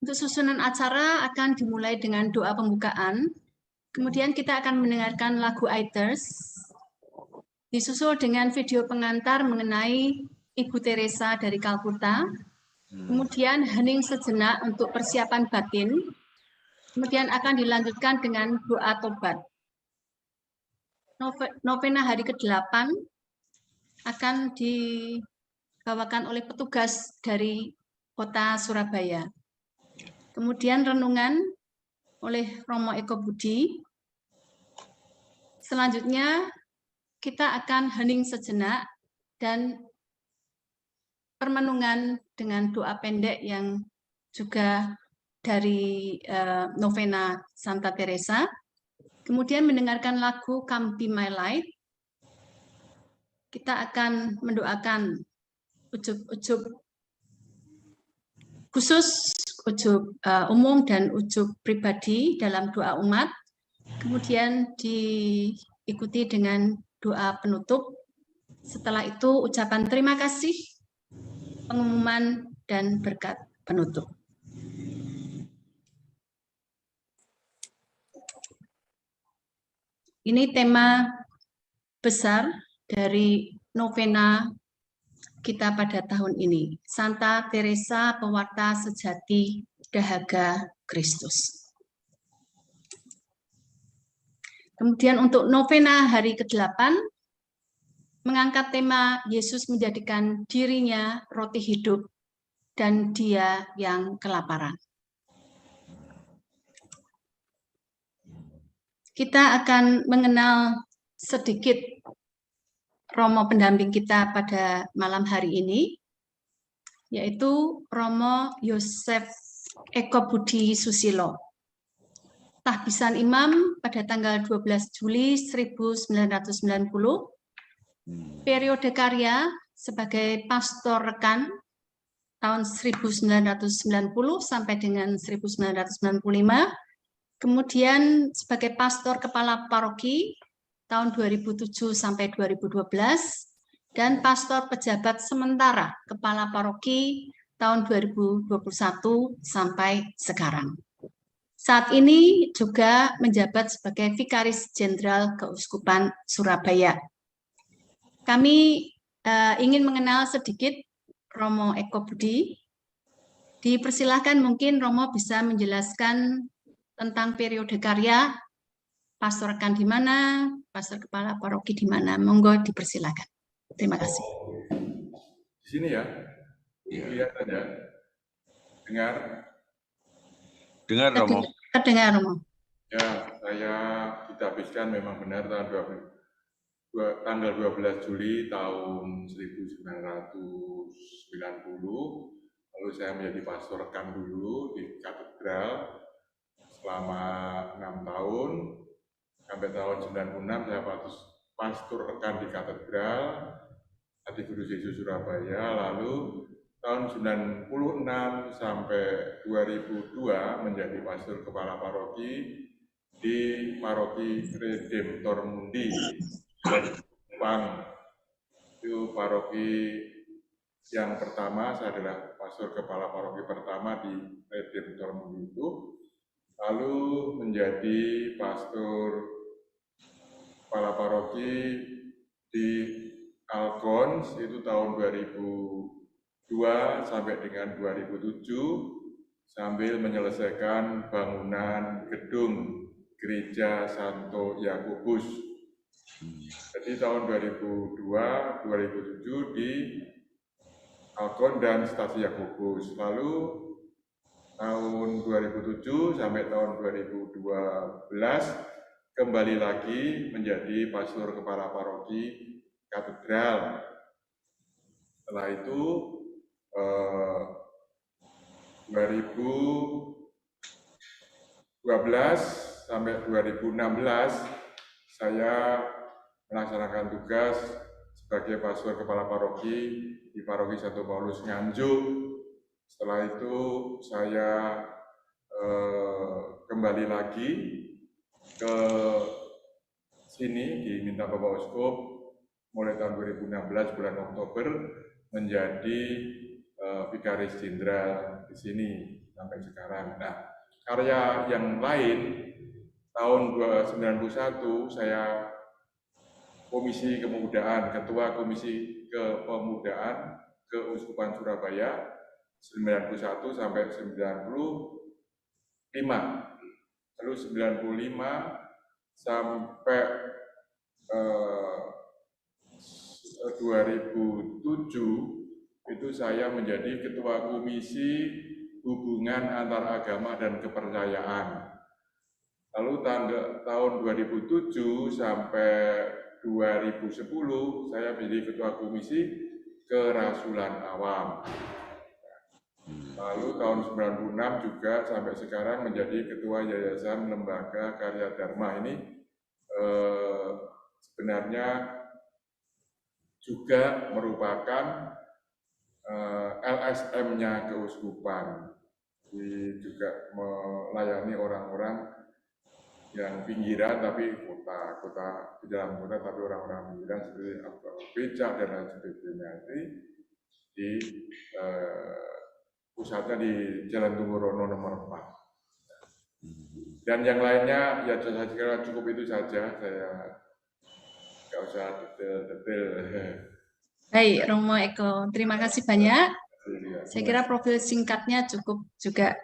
Untuk susunan acara akan dimulai dengan doa pembukaan. Kemudian kita akan mendengarkan lagu Aiters, disusul dengan video pengantar mengenai Ibu Teresa dari Kalkuta. Kemudian hening sejenak untuk persiapan batin. Kemudian akan dilanjutkan dengan doa tobat. Novena hari ke-8 akan dibawakan oleh petugas dari Kota Surabaya. Kemudian renungan oleh Romo Eko Budi. Selanjutnya kita akan hening sejenak dan permenungan dengan doa pendek yang juga dari novena Santa Teresa. Kemudian mendengarkan lagu Come Be My Light. Kita akan mendoakan ujub-ujub khusus, ujub umum dan ujub pribadi dalam doa umat. Kemudian diikuti dengan doa penutup. Setelah itu ucapan terima kasih, pengumuman, dan berkat penutup. Ini tema besar dari novena kita pada tahun ini. Santa Teresa, pewarta sejati dahaga Kristus. Kemudian untuk novena hari ke-8, mengangkat tema Yesus menjadikan dirinya roti hidup dan dia yang kelaparan. Kita akan mengenal sedikit Romo pendamping kita pada malam hari ini, yaitu Romo Yosef Eko Budi Susilo. Tahbisan Imam pada tanggal 12 Juli 1990, periode karya sebagai pastor rekan tahun 1990 sampai dengan 1995, kemudian sebagai pastor kepala paroki tahun 2007 sampai 2012, dan pastor pejabat sementara kepala paroki tahun 2021 sampai sekarang. Saat ini juga menjabat sebagai Vikaris Jenderal Keuskupan Surabaya. Kami ingin mengenal sedikit Romo Eko Budi. Dipersilahkan mungkin Romo bisa menjelaskan tentang periode karya, pastor rekan di mana, pastor kepala paroki di mana. Monggo dipersilakan. Terima kasih. Di sini ya, lihat aja, dengar. Dengar Romo. Terdengar Romo. Ya, saya ditabiskan memang benar tanggal 12 Juli tahun 1990. Lalu saya menjadi pastor rekan dulu di katedral selama 6 tahun. Sampai tahun 96 saya pastor rekan di katedral Hati Kudus Yesus Surabaya. Lalu tahun 96 sampai 2002 menjadi pastor kepala paroki di paroki Redemptor Mundi, Jepang. Itu paroki yang pertama, saya adalah pastor kepala paroki pertama di Redemptor Mundi itu. Lalu menjadi pastor kepala paroki di Alkons itu tahun 2002 sampai dengan 2007, sambil menyelesaikan bangunan gedung Gereja Santo Yakobus. Jadi tahun 2002-2007 di Alkon dan Stasi Yakobus. Lalu tahun 2007 sampai tahun 2012 kembali lagi menjadi pastor kepala paroki katedral. Setelah itu 2012 sampai 2016 saya melaksanakan tugas sebagai pastor kepala paroki di paroki Santo Paulus Nganjuk. Setelah itu saya kembali lagi ke sini diminta Bapak Uskup mulai tahun 2016 bulan Oktober menjadi Vikaris Jenderal di sini. sampai sekarang. Nah, karya yang lain tahun 1991 saya Komisi Kepemudaan, Ketua Komisi Kepemudaan Keuskupan Surabaya 91 sampai 95. Lalu 95 sampai 2007 itu saya menjadi Ketua Komisi Hubungan Antar Agama dan Kepercayaan. Lalu tahun 2007 sampai 2010 saya menjadi Ketua Komisi Kerasulan Awam. Lalu tahun 96 juga sampai sekarang menjadi Ketua Yayasan Lembaga Karya Dharma. Ini sebenarnya juga merupakan LSM-nya keuskupan. Juga melayani orang-orang yang pinggiran tapi kota di dalam kota tapi orang-orang pinggiran seperti becak dan lain sebagainya. Ini di pusatnya di Jalan Tunggurono nomor 4. Dan yang lainnya ya saya kira cukup itu saja, saya nggak usah detail. Baik, Romo Eko, terima kasih banyak. Saya kira profil singkatnya cukup juga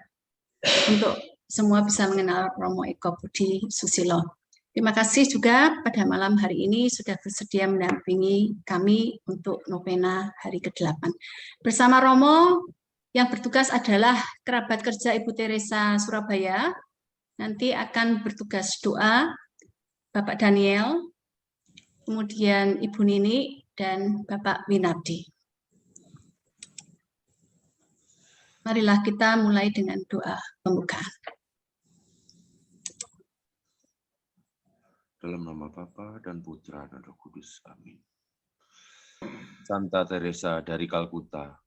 untuk semua bisa mengenal Romo Eko Budi Susilo. Terima kasih juga pada malam hari ini sudah bersedia mendampingi kami untuk novena hari ke-8. Bersama Romo yang bertugas adalah kerabat kerja Ibu Teresa Surabaya. Nanti akan bertugas doa Bapak Daniel, kemudian Ibu Nini, dan Bapak Winardi. Marilah kita mulai dengan doa pembukaan. Dalam nama Bapa dan Putra dan Roh Kudus. Amin. Santa Teresa dari Kalkuta,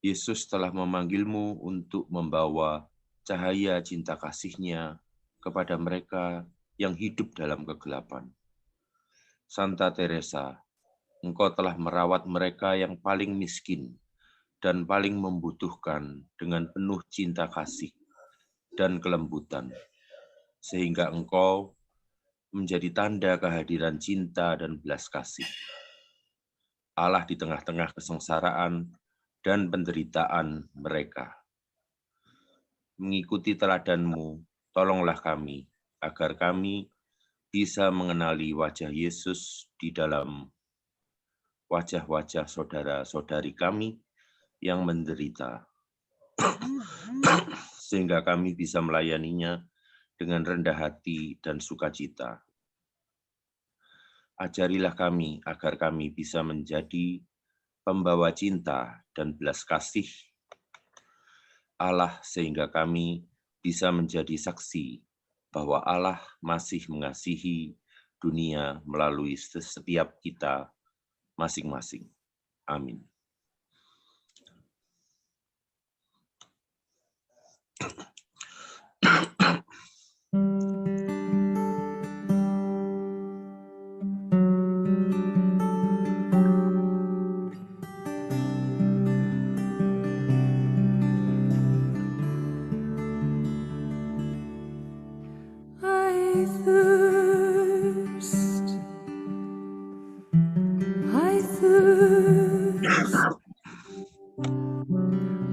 Yesus telah memanggilmu untuk membawa cahaya cinta kasih-Nya kepada mereka yang hidup dalam kegelapan. Santa Teresa, Engkau telah merawat mereka yang paling miskin dan paling membutuhkan dengan penuh cinta kasih dan kelembutan, sehingga Engkau menjadi tanda kehadiran cinta dan belas kasih. Allah di tengah-tengah kesengsaraan dan penderitaan mereka. Mengikuti teladan-Mu, tolonglah kami, agar kami bisa mengenali wajah Yesus di dalam wajah-wajah saudara-saudari kami yang menderita, sehingga kami bisa melayaninya dengan rendah hati dan sukacita. Ajarilah kami agar kami bisa menjadi pembawa cinta dan belas kasih Allah, sehingga kami bisa menjadi saksi bahwa Allah masih mengasihi dunia melalui setiap kita masing-masing. Amin.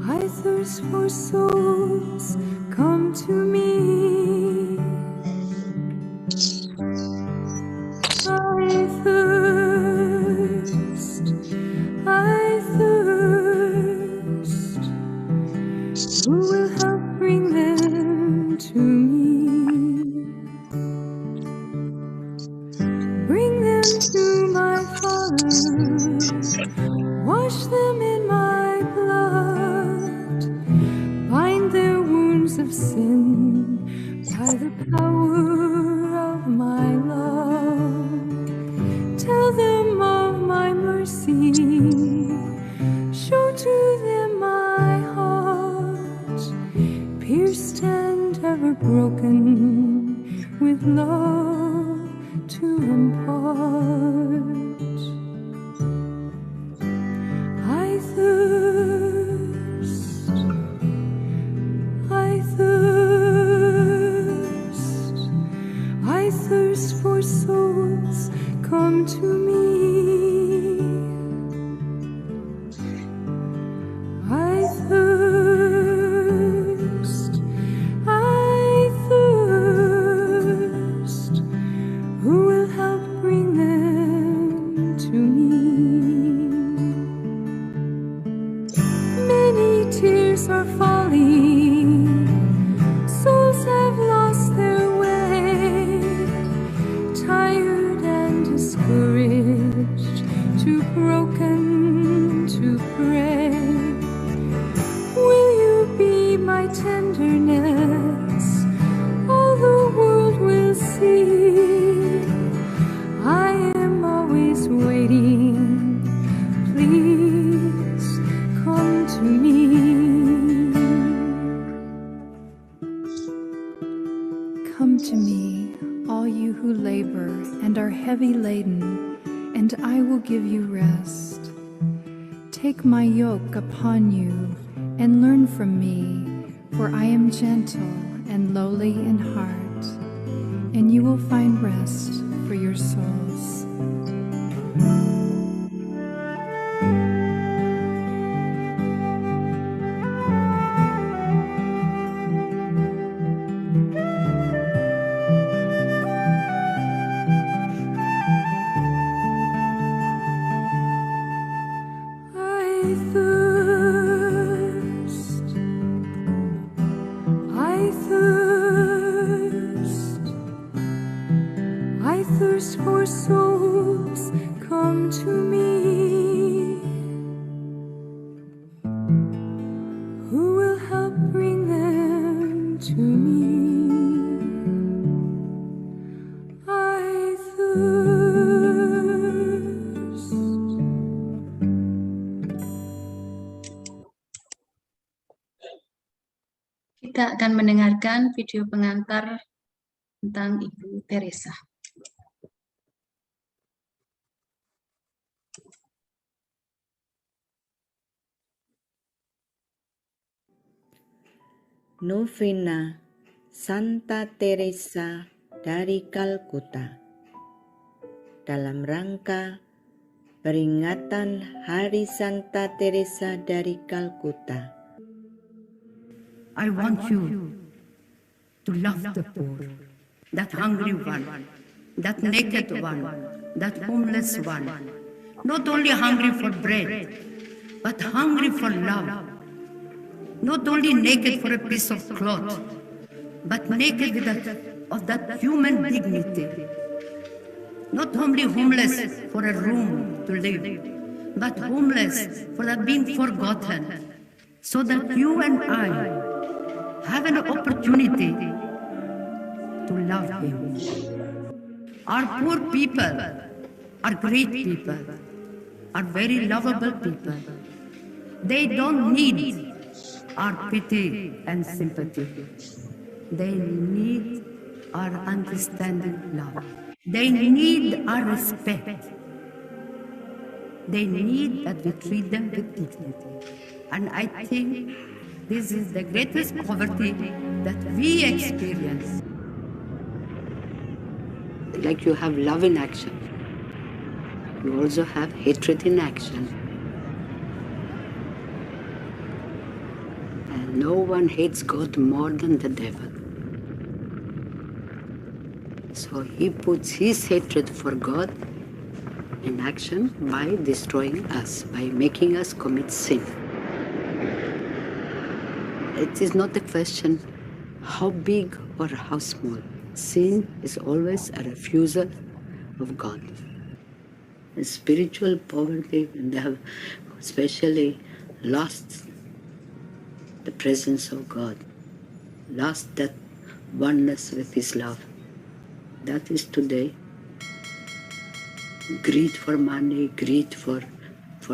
I thirst for souls, come to me. I thirst. Who will help bring them to me? Bring them to my Father. Wash them in my blood. Bind their wounds of sin by the power of my love. Tell them of my mercy. Show to them my heart, pierced and ever broken, with love to impart. I thirst. thirst for souls, come to me. I thirst. Who will help bring them to me? Many tears are falling, souls have lost their way, tired and discouraged, too broken to pray. Will you be my tenderness? All the world will see. I am always waiting. Please come to me. Come to me, all you who labor and are heavy laden, and I will give you rest. Take my yoke upon you and learn from me, for I am gentle and lowly in heart, and you will find rest for your souls. I thirst for souls, come to me. Who will help bring them to me? I thirst. Kita akan mendengarkan video pengantar tentang Ibu Teresa. Novena Santa Teresa dari Kalkuta dalam rangka peringatan Hari Santa Teresa dari Kalkuta. I want you to love the poor, that hungry one, that naked one, that homeless one, not only hungry for bread, but hungry for love. Not only naked for a piece of cloth, but naked of that human dignity. Not only homeless for a room to live, but homeless for that being forgotten, so that you and I have an opportunity to love Him. Our poor people are great people, are very lovable people. They don't need our pity and sympathy. They need our understanding love. They need our respect. They need that we treat them with dignity. And I think this is the greatest poverty that we experience. Like you have love in action, you also have hatred in action. No one hates God more than the devil. So he puts his hatred for God in action by destroying us, by making us commit sin. It is not a question how big or how small. Sin is always a refusal of God. The spiritual poverty, and they have especially lost the presence of God, lost that oneness with His love. That is today greed for money, greed for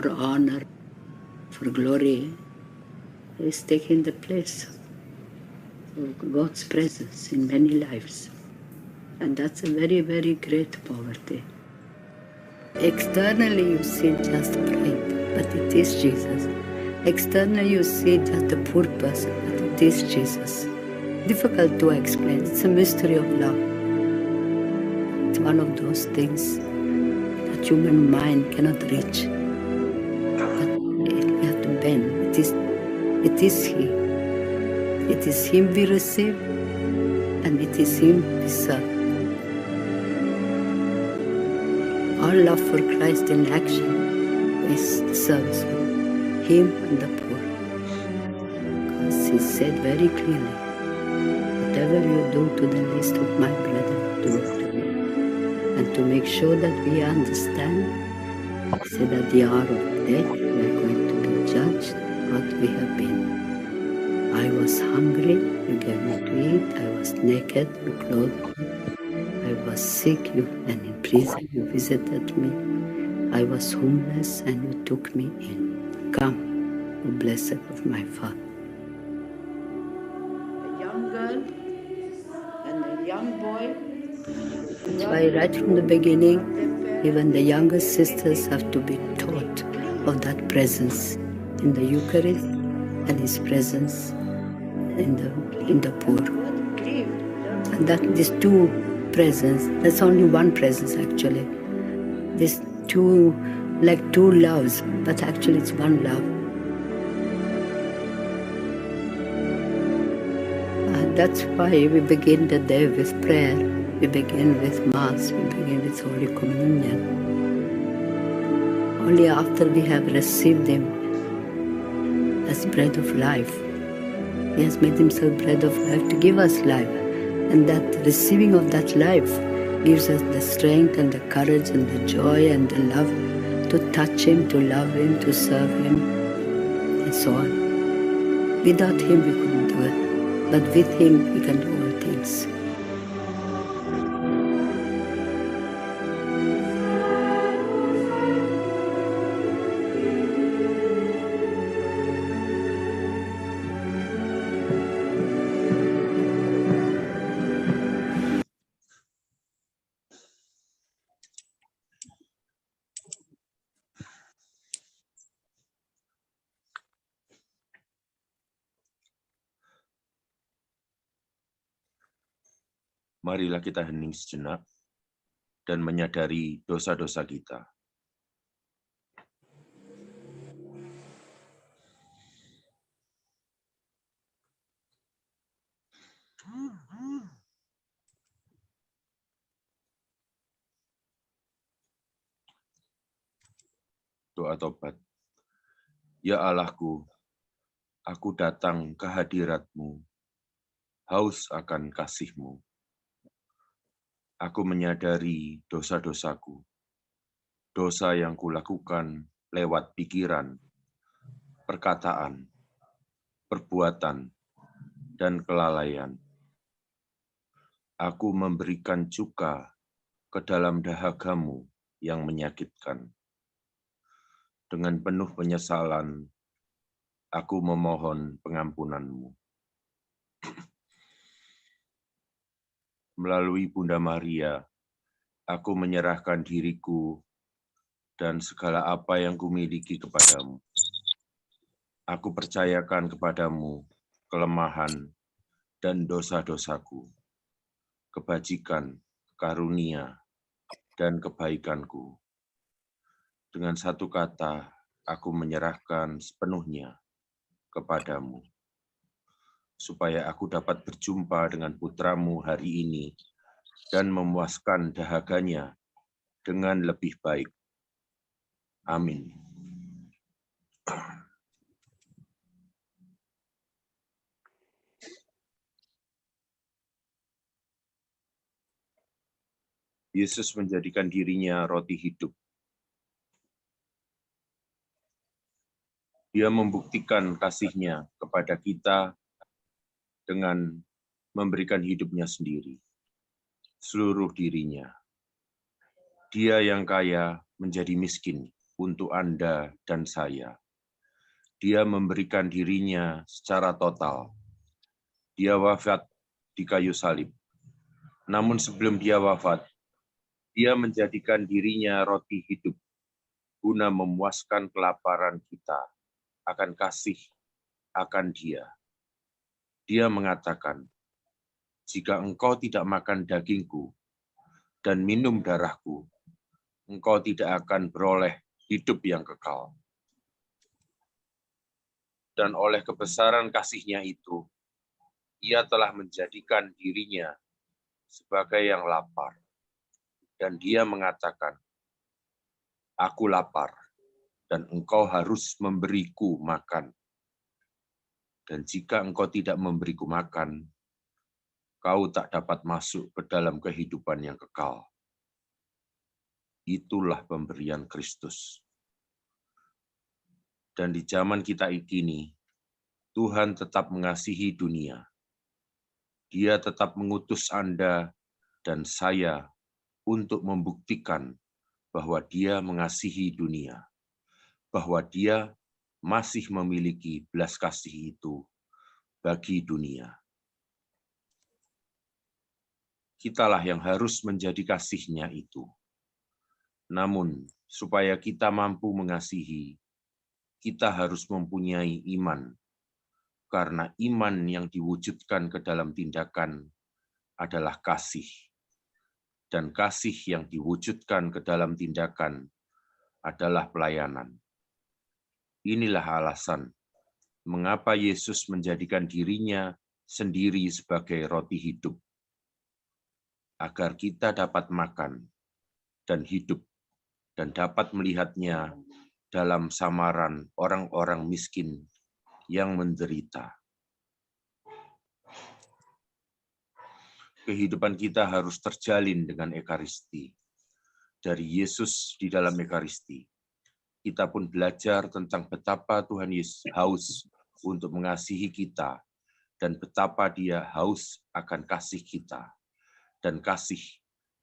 honor, for glory is taking the place of God's presence in many lives. And that's a very, very great poverty. Externally you see just pride, but it is Jesus. Externally you see just a poor person, but it is Jesus. Difficult to explain. It's a mystery of love. one of those things that human mind cannot reach. But we have to bend. It is He. It is Him we receive, and it is Him we serve. Our love for Christ in action is service of Him and the poor. Because He said very clearly, whatever you do to the least of my brethren, do it to me. And to make sure that we understand, He said at the hour of death, we are going to be judged what we have been. I was hungry, you gave me to eat. I was naked, you clothed me. I was sick, and in prison, you visited me. I was homeless, and you took me in. Come, O blessed of my Father. A young girl and a young boy. That's why right from the beginning, even the younger sisters have to be taught of that presence in the Eucharist and His presence in the poor. And that these two presence, that's only one presence actually. These two, like two loves, but actually it's one love. And that's why we begin the day with prayer, we begin with Mass, we begin with Holy Communion. Only after we have received Him as bread of life. He has made Himself bread of life to give us life. And that receiving of that life gives us the strength and the courage and the joy and the love to touch Him, to love Him, to serve Him, and so on. Without Him we couldn't do it, but with Him we can do all things. Marilah kita hening sejenak dan menyadari dosa-dosa kita. Doa tobat. Ya Allahku, aku datang ke hadirat-Mu, haus akan kasih-Mu. Aku menyadari dosa-dosaku, dosa yang kulakukan lewat pikiran, perkataan, perbuatan, dan kelalaian. Aku memberikan cuka ke dalam dahaga-Mu yang menyakitkan. Dengan penuh penyesalan, aku memohon pengampunan-Mu. Melalui Bunda Maria, aku menyerahkan diriku dan segala apa yang kumiliki kepadamu. Aku percayakan kepadamu kelemahan dan dosa-dosaku, kebajikan, karunia, dan kebaikanku. Dengan satu kata, aku menyerahkan sepenuhnya kepadamu, supaya aku dapat berjumpa dengan putra-Mu hari ini dan memuaskan dahaganya dengan lebih baik. Amin. Yesus menjadikan dirinya roti hidup. Dia membuktikan kasih-Nya kepada kita dengan memberikan hidup-Nya sendiri, seluruh dirinya. Dia yang kaya menjadi miskin untuk Anda dan saya. Dia memberikan dirinya secara total. Dia wafat di kayu salib. Namun sebelum dia wafat, dia menjadikan dirinya roti hidup, guna memuaskan kelaparan kita akan kasih akan Dia. Dia mengatakan, jika engkau tidak makan dagingku dan minum darahku, engkau tidak akan beroleh hidup yang kekal. Dan oleh kebesaran kasih-Nya itu, Ia telah menjadikan dirinya sebagai yang lapar. Dan Dia mengatakan, aku lapar, dan engkau harus memberiku makan. Dan jika engkau tidak memberiku makan, kau tak dapat masuk ke dalam kehidupan yang kekal. Itulah pemberian Kristus. Dan di zaman kita kini, Tuhan tetap mengasihi dunia. Dia tetap mengutus Anda dan saya untuk membuktikan bahwa Dia mengasihi dunia, bahwa Dia masih memiliki belas kasih itu bagi dunia. Kitalah yang harus menjadi kasih-Nya itu. Namun, supaya kita mampu mengasihi, kita harus mempunyai iman, karena iman yang diwujudkan ke dalam tindakan adalah kasih, dan kasih yang diwujudkan ke dalam tindakan adalah pelayanan. Inilah alasan mengapa Yesus menjadikan dirinya sendiri sebagai roti hidup, agar kita dapat makan dan hidup dan dapat melihatnya dalam samaran orang-orang miskin yang menderita. Kehidupan kita harus terjalin dengan Ekaristi. Dari Yesus di dalam Ekaristi, kita pun belajar tentang betapa Tuhan Yesus haus untuk mengasihi kita dan betapa Dia haus akan kasih kita dan kasih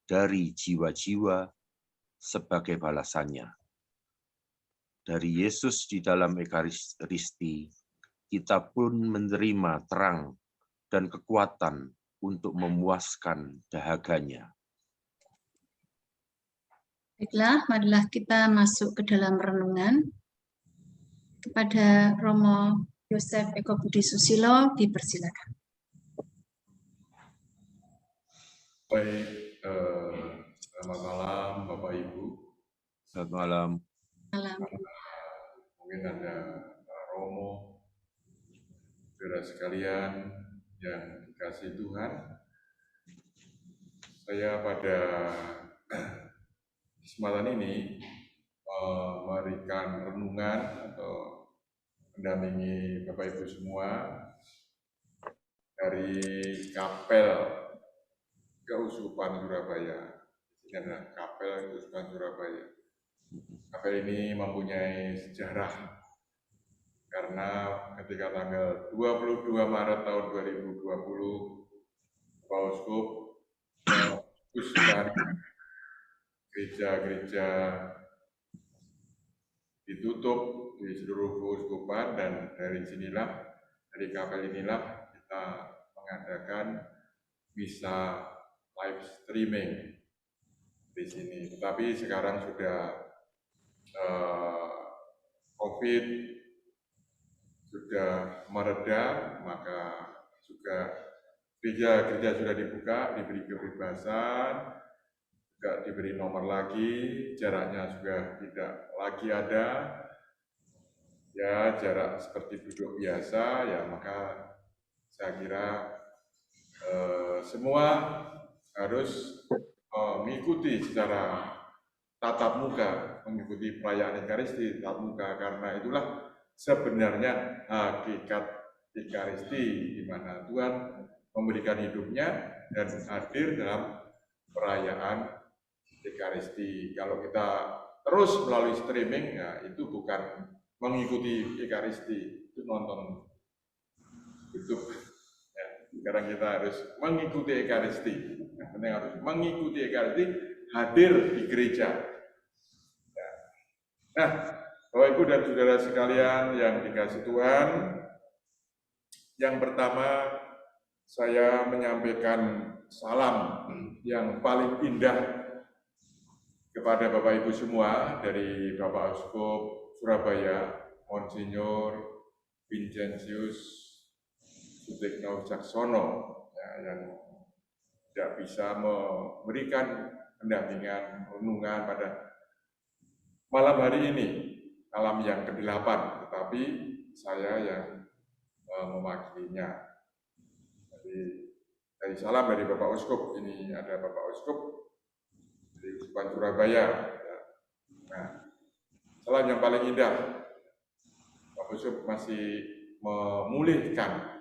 dari jiwa-jiwa sebagai balasannya. Dari Yesus di dalam Ekaristi, kita pun menerima terang dan kekuatan untuk memuaskan dahaganya. Baiklah, marilah kita masuk ke dalam renungan. Kepada Romo Yosef Eko Budi Susilo, dipersilakan. Baik, selamat malam Bapak Ibu. Selamat malam. Malam. Mungkin ada Pak Romo, saudara sekalian yang dikasihi Tuhan. Saya pada kesempatan ini memberikan renungan atau mendampingi Bapak Ibu semua dari Kapel Keuskupan Surabaya. Ini adalah Kapel Keuskupan Surabaya. Kapel ini mempunyai sejarah karena ketika tanggal 22 Maret tahun 2020 Bapak Uskup memutuskan gereja-gereja ditutup di seluruh keuskupan, dan dari kapel inilah kita mengadakan misa live streaming di sini. Tetapi sekarang sudah COVID sudah mereda, maka juga gereja sudah dibuka, diberi kebebasan, juga diberi nomor lagi, jaraknya juga tidak lagi ada, ya jarak seperti duduk biasa, ya maka saya kira semua harus mengikuti secara tatap muka, mengikuti perayaan Ekaristi tatap muka, karena itulah sebenarnya hakikat Ekaristi, di mana Tuhan memberikan hidupnya dan hadir dalam perayaan Ekaristi. Kalau kita terus melalui streaming, ya itu bukan mengikuti Ekaristi, itu nonton YouTube. Ya, sekarang kita harus mengikuti Ekaristi. Yang penting harus mengikuti Ekaristi, hadir di gereja. Ya. Nah, Bapak Ibu dan saudara sekalian yang dikasihi Tuhan, yang pertama saya menyampaikan salam yang paling indah kepada Bapak Ibu semua dari Bapak Uskup Surabaya, Monsinyur Vincentius Sutikno Wicaksono, ya, yang tidak bisa memberikan pendampingan, renungan pada malam hari ini, malam yang ke-8, tetapi saya yang mewakilinya. Jadi dari salam dari Bapak Uskup, ini ada Bapak Uskup dari Uskupan Surabaya. Nah, salam yang paling indah, Bapak Uskup masih memulihkan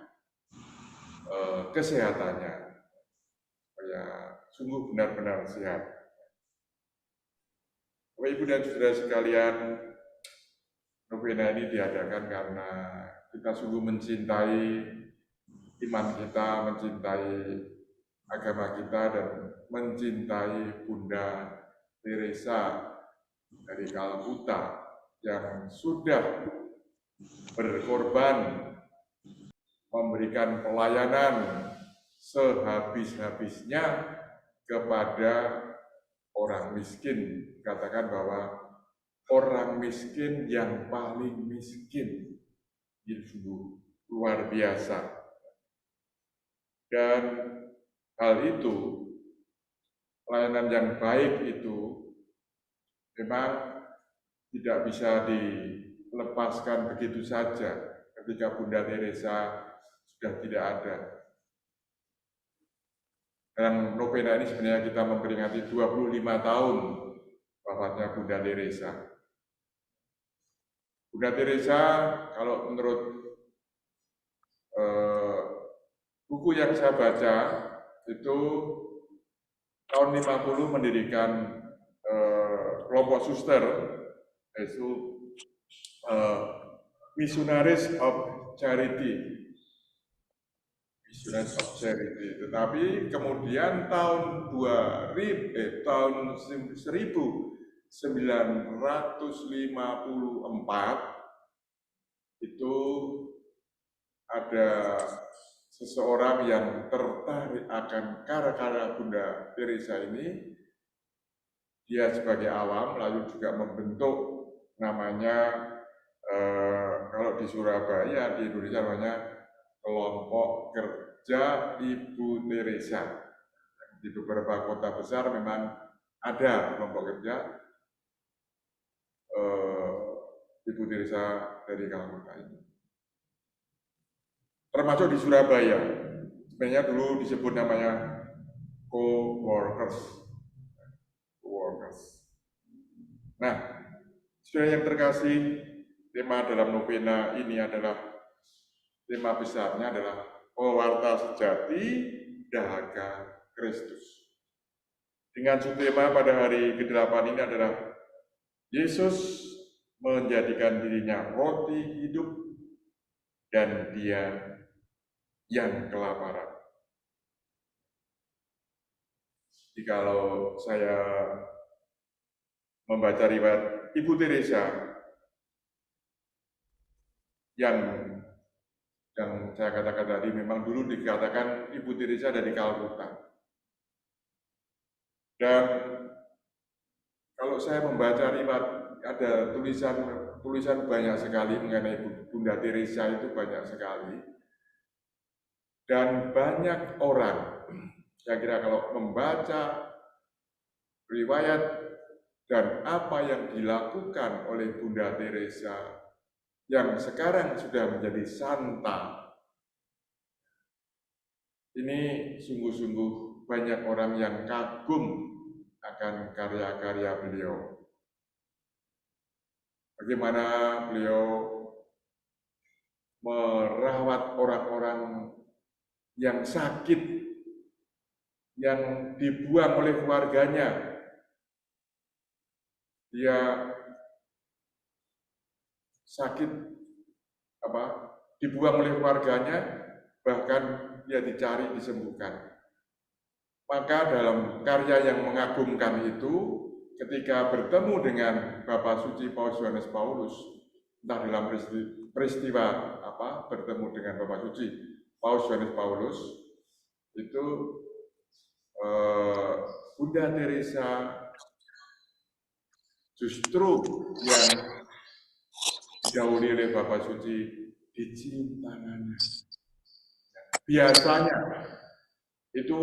kesehatannya, supaya sungguh benar-benar sehat. Bapak Ibu dan saudara sekalian, novena ini diadakan karena kita sungguh mencintai iman kita, mencintai agama kita, dan mencintai Bunda Teresa dari Kalkuta yang sudah berkorban memberikan pelayanan sehabis-habisnya kepada orang miskin. Katakan bahwa orang miskin yang paling miskin, itu sungguh luar biasa. Dan hal itu, pelayanan yang baik itu memang tidak bisa dilepaskan begitu saja ketika Bunda Teresa sudah tidak ada. Dan novena ini sebenarnya kita memperingati 25 tahun wafatnya Bunda Teresa. Bunda Teresa, kalau menurut buku yang saya baca, itu tahun 50 mendirikan kelompok suster, yaitu Missionaries of Charity. Missionaries of Charity. Tetapi kemudian tahun 1954 itu ada seseorang yang tertarik akan karya-karya Bunda Teresa ini. Dia sebagai awam lalu juga membentuk namanya, kalau di Surabaya, di Indonesia namanya Kelompok Kerja Ibu Teresa. Di beberapa kota besar memang ada kelompok kerja Ibu Teresa dari Kalkuta ini. Termasuk di Surabaya, sebenarnya dulu disebut namanya co-workers. Nah, saudara yang terkasih, tema dalam novena ini adalah, tema besarnya adalah pewarta sejati dahaga Kristus. Dengan subtema pada hari ke-8 ini adalah Yesus menjadikan dirinya roti hidup dan Dia yang kelaparan. Jikalau saya membaca riwayat Ibu Teresa yang saya katakan tadi, memang dulu dikatakan Ibu Teresa dari Kalkuta. Dan kalau saya membaca riwayat, ada tulisan banyak sekali mengenai Bunda Teresa, itu banyak sekali. Dan banyak orang, saya kira kalau membaca riwayat dan apa yang dilakukan oleh Bunda Teresa yang sekarang sudah menjadi santa, ini sungguh-sungguh banyak orang yang kagum akan karya-karya beliau. Bagaimana beliau merawat orang-orang yang sakit, yang dibuang oleh keluarganya. Dia sakit, dibuang oleh keluarganya, bahkan dia dicari disembuhkan. Maka dalam karya yang mengagumkan itu, ketika bertemu dengan Bapak Suci Paus Yohanes Paulus, entah dalam peristiwa bertemu dengan Bapak Suci Paus Yohanes Paulus, itu Bunda Teresa justru yang didahului oleh Bapak Suci dicium tangannya. Biasanya itu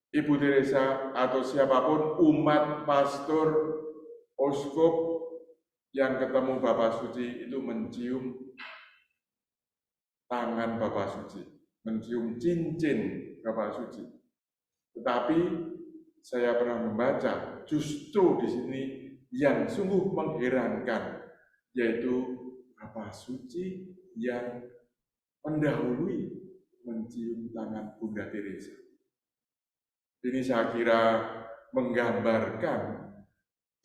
Ibu Teresa atau siapapun umat, pastor, uskup yang ketemu Bapak Suci itu mencium tangan Bapak Suci, mencium cincin Bapak Suci. Tetapi saya pernah membaca justru di sini yang sungguh mengherankan, yaitu Bapak Suci yang mendahului mencium tangan Bunda Teresa. Ini saya kira menggambarkan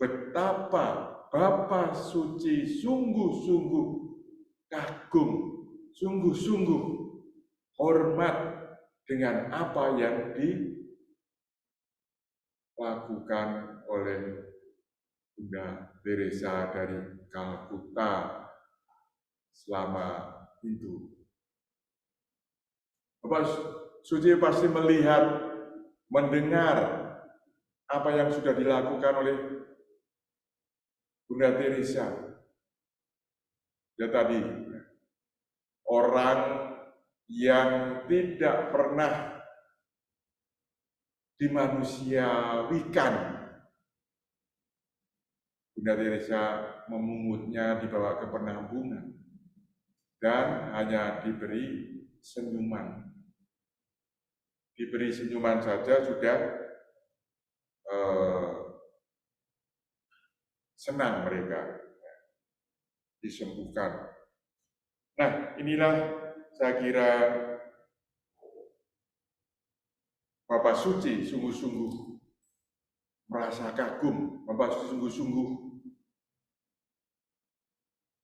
betapa Bapak Suci sungguh-sungguh kagum, sungguh-sungguh hormat dengan apa yang dilakukan oleh Bunda Teresa dari Kalkuta selama itu. Bapak Suci pasti melihat, mendengar apa yang sudah dilakukan oleh Bunda Teresa. Ya tadi, orang yang tidak pernah dimanusiawikan. Bunda Teresa memungutnya dibawa ke penampungan dan hanya diberi senyuman. Diberi senyuman saja sudah senang mereka, disembuhkan. Nah, inilah saya kira Bapak Suci sungguh-sungguh merasa kagum, Bapak Suci sungguh-sungguh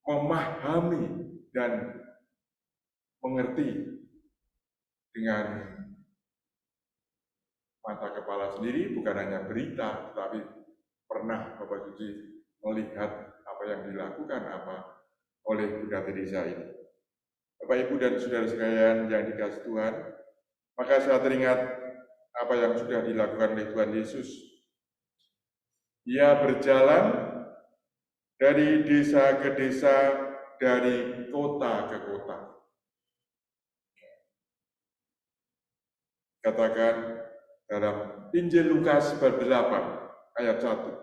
memahami dan mengerti dengan mata kepala sendiri, bukan hanya berita, tetapi pernah Bapak Suci melihat apa yang dilakukan oleh Bunda Teresa ini. Bapak, Ibu, dan saudara sekalian yang dikasihi Tuhan, maka saya teringat apa yang sudah dilakukan oleh Tuhan Yesus. Ia berjalan dari desa ke desa, dari kota ke kota. Katakan dalam Injil Lukas bab 8 ayat 1.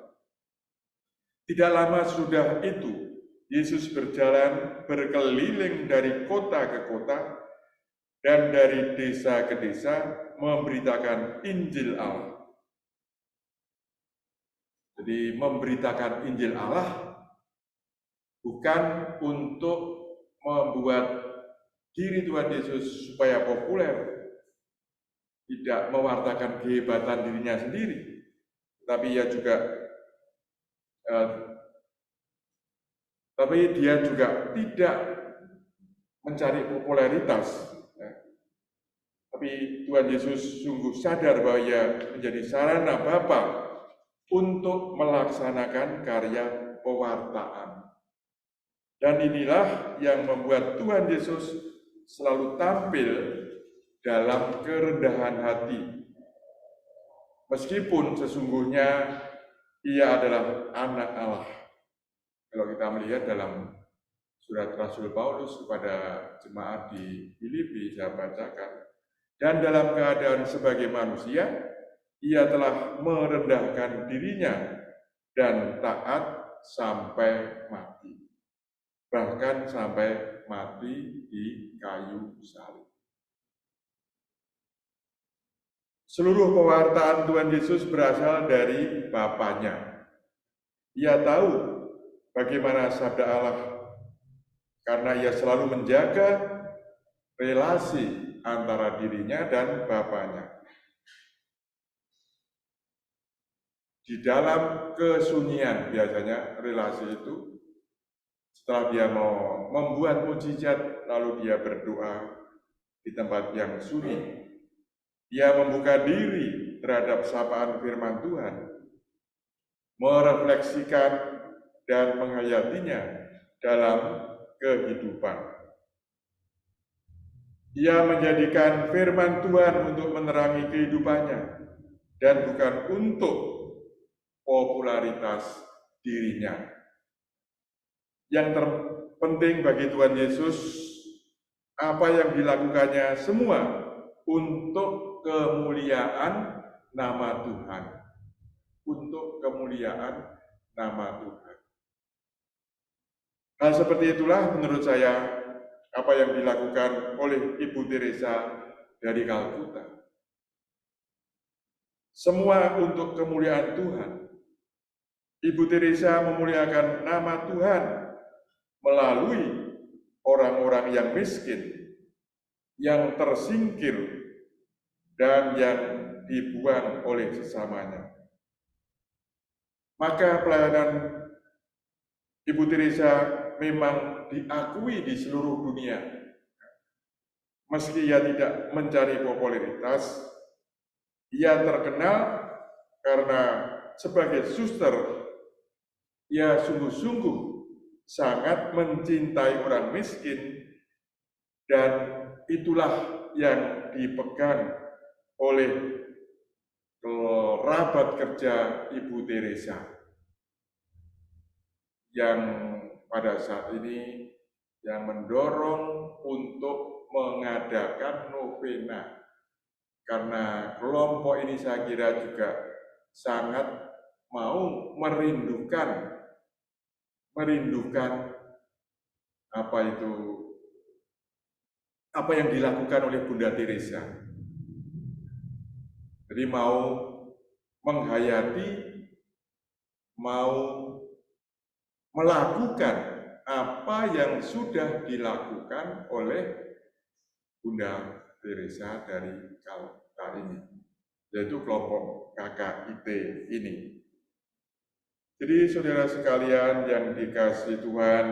Tidak lama sudah itu, Yesus berjalan berkeliling dari kota ke kota dan dari desa ke desa memberitakan Injil Allah. Jadi memberitakan Injil Allah bukan untuk membuat diri Tuhan Yesus supaya populer, tidak mewartakan kehebatan dirinya sendiri, tapi dia juga tidak mencari popularitas. Tapi Tuhan Yesus sungguh sadar bahwa ia menjadi sarana Bapa untuk melaksanakan karya pewartaan. Dan inilah yang membuat Tuhan Yesus selalu tampil dalam kerendahan hati. Meskipun sesungguhnya ia adalah anak Allah. Kalau kita melihat dalam surat Rasul Paulus kepada jemaat di Filipi, saya bacakan. Dan dalam keadaan sebagai manusia, ia telah merendahkan dirinya dan taat sampai mati. Bahkan sampai mati di kayu salib. Seluruh pewartaan Tuhan Yesus berasal dari Bapanya. Ia tahu bagaimana sabda Allah, karena ia selalu menjaga relasi antara dirinya dan Bapanya. Di dalam kesunyian biasanya relasi itu, setelah dia mau membuat mukjizat, lalu dia berdoa di tempat yang sunyi. Dia membuka diri terhadap sapaan firman Tuhan, merefleksikan dan menghayatinya dalam kehidupan. Ia menjadikan firman Tuhan untuk menerangi kehidupannya dan bukan untuk popularitas dirinya. Yang terpenting bagi Tuhan Yesus, apa yang dilakukannya semua untuk kemuliaan nama Tuhan, untuk kemuliaan nama Tuhan. Hal seperti itulah menurut saya apa yang dilakukan oleh Ibu Teresa dari Kalkuta. Semua untuk kemuliaan Tuhan. Ibu Teresa memuliakan nama Tuhan melalui orang-orang yang miskin, yang tersingkir, dan yang dibuang oleh sesamanya. Maka pelayanan Ibu Teresa memang diakui di seluruh dunia. Meski ia tidak mencari popularitas, ia terkenal karena sebagai suster, ia sungguh-sungguh sangat mencintai orang miskin, dan itulah yang dipegang oleh kerabat kerja Ibu Teresa yang pada saat ini yang mendorong untuk mengadakan novena, karena kelompok ini saya kira juga sangat mau merindukan apa yang dilakukan oleh Bunda Teresa. Jadi mau menghayati, mau melakukan apa yang sudah dilakukan oleh Bunda Teresa dari Kalkuta ini, yaitu kelompok KKIT ini. Jadi saudara sekalian yang dikasihi Tuhan,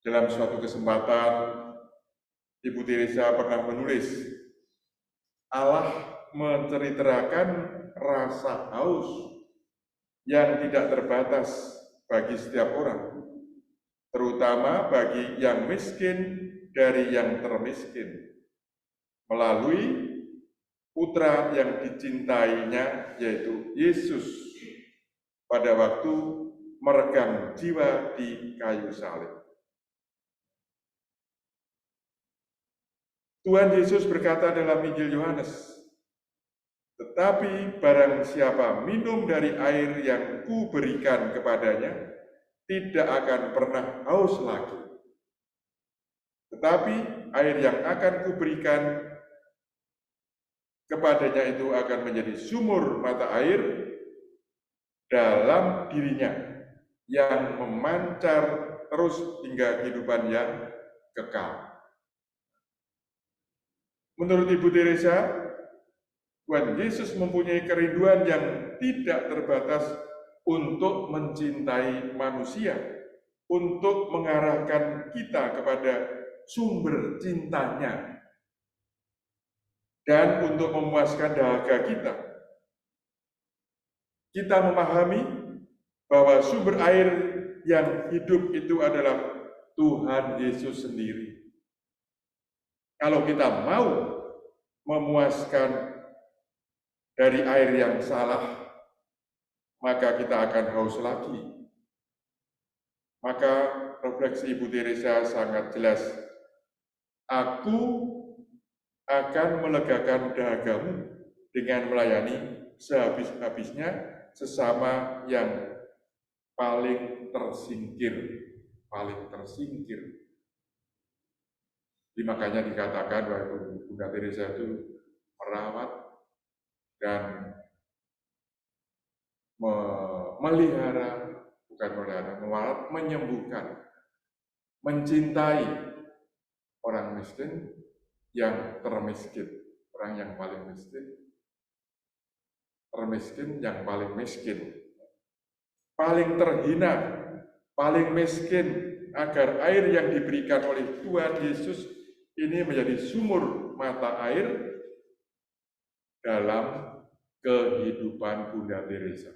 dalam suatu kesempatan Ibu Teresa pernah menulis, Allah menceritakan rasa haus yang tidak terbatas bagi setiap orang, terutama bagi yang miskin dari yang termiskin, melalui putra yang dicintainya, yaitu Yesus, pada waktu meregang jiwa di kayu salib. Tuhan Yesus berkata dalam Injil Yohanes, "Tetapi barang siapa minum dari air yang kuberikan kepadanya, tidak akan pernah haus lagi. Tetapi air yang akan kuberikan kepadanya itu akan menjadi sumur mata air dalam dirinya, yang memancar terus hingga kehidupan yang kekal." Menurut Ibu Teresa, Tuhan Yesus mempunyai kerinduan yang tidak terbatas untuk mencintai manusia, untuk mengarahkan kita kepada sumber cintanya, dan untuk memuaskan dahaga kita. Kita memahami bahwa sumber air yang hidup itu adalah Tuhan Yesus sendiri. Kalau kita mau memuaskan dari air yang salah, maka kita akan haus lagi. Maka refleksi Ibu Teresa sangat jelas. Aku akan melegakan dahagamu dengan melayani sehabis-habisnya sesama yang paling tersingkir. Jadi makanya dikatakan bahwa Bunda Teresa itu merawat dan menyembuhkan, mencintai orang miskin yang termiskin, orang yang paling miskin, termiskin yang paling miskin, paling terhina, paling miskin, agar air yang diberikan oleh Tuhan Yesus ini menjadi sumur mata air dalam kehidupan Bunda Teresa.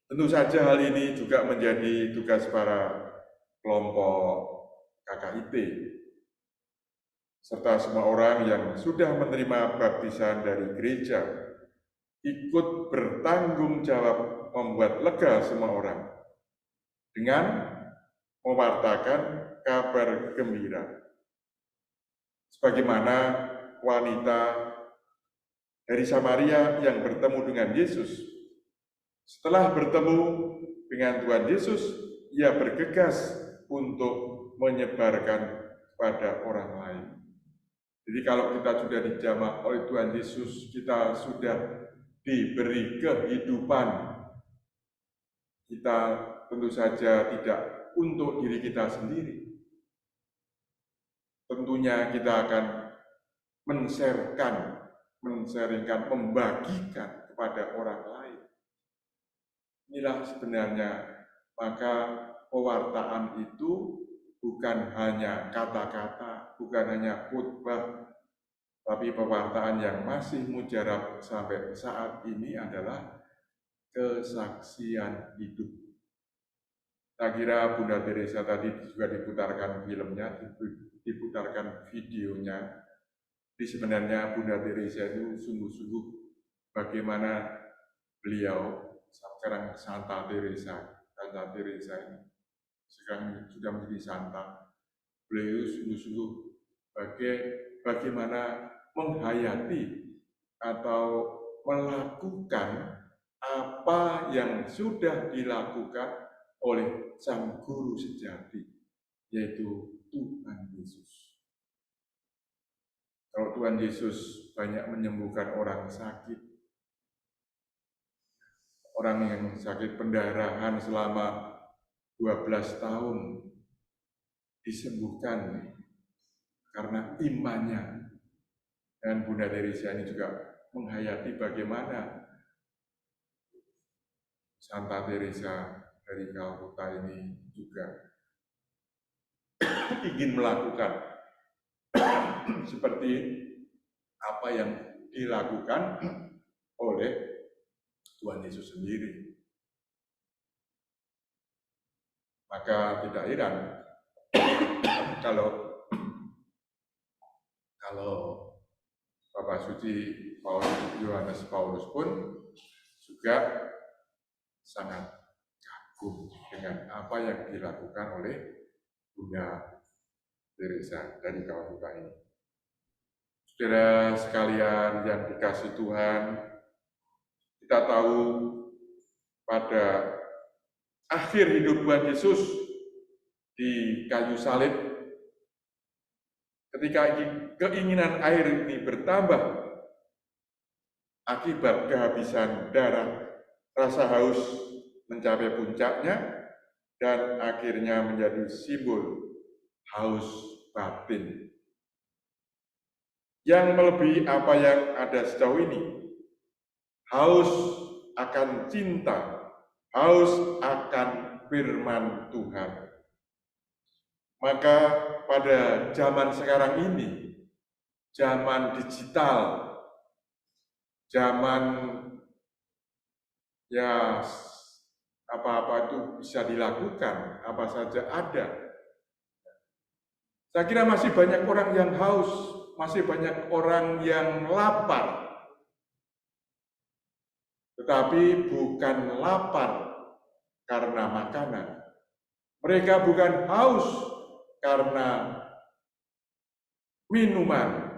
Tentu saja hal ini juga menjadi tugas para kelompok KKIT, serta semua orang yang sudah menerima baptisan dari gereja, ikut bertanggung jawab membuat lega semua orang dengan mewartakan kabar gembira. Sebagaimana wanita dari Samaria yang bertemu dengan Yesus. Setelah bertemu dengan Tuhan Yesus, ia bergegas untuk menyebarkan kepada orang lain. Jadi kalau kita sudah dijamah oleh Tuhan Yesus, kita sudah diberi kehidupan. Kita tentu saja tidak untuk diri kita sendiri. Tentunya kita akan men-sharingkan, membagikan kepada orang lain. Inilah sebenarnya, maka pewartaan itu bukan hanya kata-kata, bukan hanya khotbah, tapi pewartaan yang masih mujarab sampai saat ini adalah kesaksian hidup. Saya kira Bunda Teresa tadi juga diputarkan filmnya, diputarkan videonya. Jadi sebenarnya Bunda Teresa itu sungguh-sungguh bagaimana beliau sekarang Santa Teresa ini sekarang sudah menjadi Santa. Beliau sungguh-sungguh bagaimana menghayati atau melakukan apa yang sudah dilakukan oleh Sang Guru sejati, yaitu Tuhan Yesus. Kalau Tuhan Yesus banyak menyembuhkan orang sakit, orang yang sakit pendarahan selama 12 tahun disembuhkan karena imannya. Dan Bunda Teresa ini juga menghayati bagaimana Santa Teresa dari Kalkuta ini juga ingin melakukan seperti apa yang dilakukan oleh Tuhan Yesus sendiri. Maka tidak heran kalau Bapak Suci Yohanes Paulus pun juga sangat kagum dengan apa yang dilakukan oleh Bunda Teresa dari Kalkuta ini. Saudara sekalian yang dikasihi Tuhan, kita tahu pada akhir hidup Tuhan Yesus di kayu salib, ketika keinginan air ini bertambah akibat kehabisan darah, rasa haus mencapai puncaknya dan akhirnya menjadi simbol haus batin yang melebihi apa yang ada sejauh ini. Haus akan cinta, haus akan firman Tuhan. Maka pada zaman sekarang ini, zaman digital, zaman ya apa-apa itu bisa dilakukan, apa saja ada. Saya kira masih banyak orang yang haus, masih banyak orang yang lapar. Tetapi bukan lapar karena makanan. Mereka bukan haus karena minuman.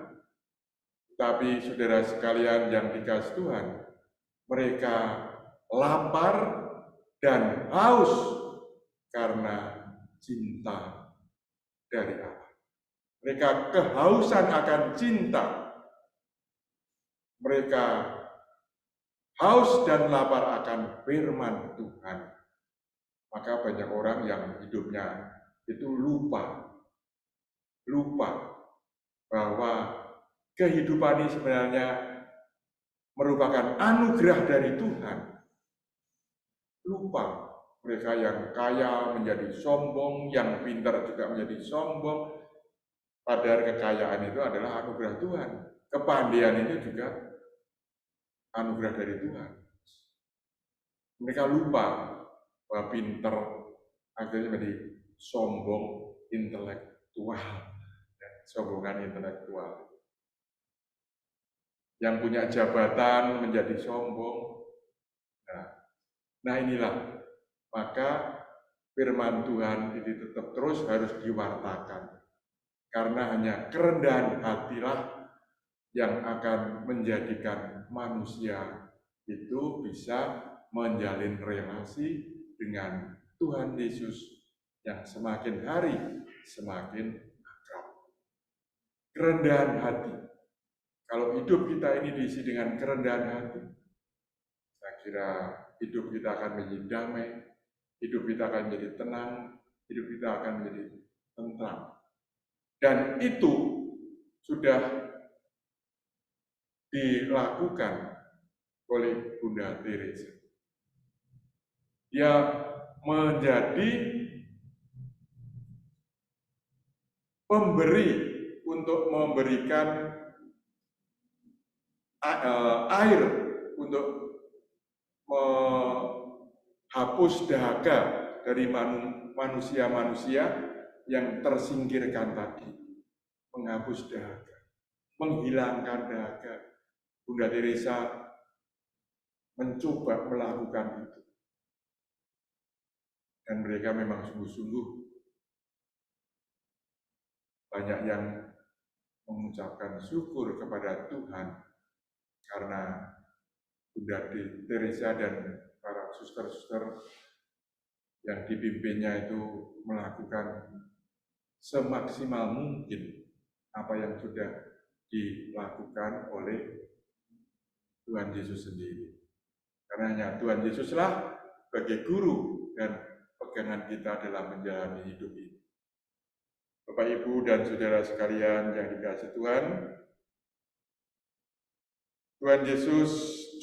Tapi saudara sekalian yang dikasihi Tuhan, mereka lapar dan haus karena cinta dari Allah. Mereka kehausan akan cinta. Mereka haus dan lapar akan firman Tuhan. Maka banyak orang yang hidupnya itu lupa bahwa kehidupan ini sebenarnya merupakan anugerah dari Tuhan. Lupa. Mereka yang kaya menjadi sombong, yang pintar juga menjadi sombong. Padahal kekayaan itu adalah anugerah Tuhan. Kepandaian itu juga anugerah dari Tuhan. Mereka lupa bahwa pintar akhirnya menjadi sombong intelektual. Sombongan intelektual. Yang punya jabatan menjadi sombong. Nah inilah, maka firman Tuhan ini tetap terus harus diwartakan. Karena hanya kerendahan hatilah yang akan menjadikan manusia itu bisa menjalin relasi dengan Tuhan Yesus yang semakin hari semakin akrab. Kerendahan hati. Kalau hidup kita ini diisi dengan kerendahan hati, saya kira hidup kita akan menjadi damai, hidup kita akan menjadi tenang, hidup kita akan menjadi tentram. Dan itu sudah dilakukan oleh Bunda Teresa. Dia menjadi pemberi untuk memberikan air untuk menghapus dahaga dari manusia-manusia yang tersingkirkan tadi. Menghapus dahaga, menghilangkan dahaga. Bunda Teresa mencoba melakukan itu. Dan mereka memang sungguh-sungguh banyak yang mengucapkan syukur kepada Tuhan karena Bunda Teresa dan para suster-suster yang dipimpinnya itu melakukan semaksimal mungkin apa yang sudah dilakukan oleh Tuhan Yesus sendiri. Karena hanya Tuhan Yesuslah sebagai guru dan pegangan kita dalam menjalani hidup ini. Bapak, Ibu, dan saudara sekalian yang dikasihi Tuhan, Tuhan Yesus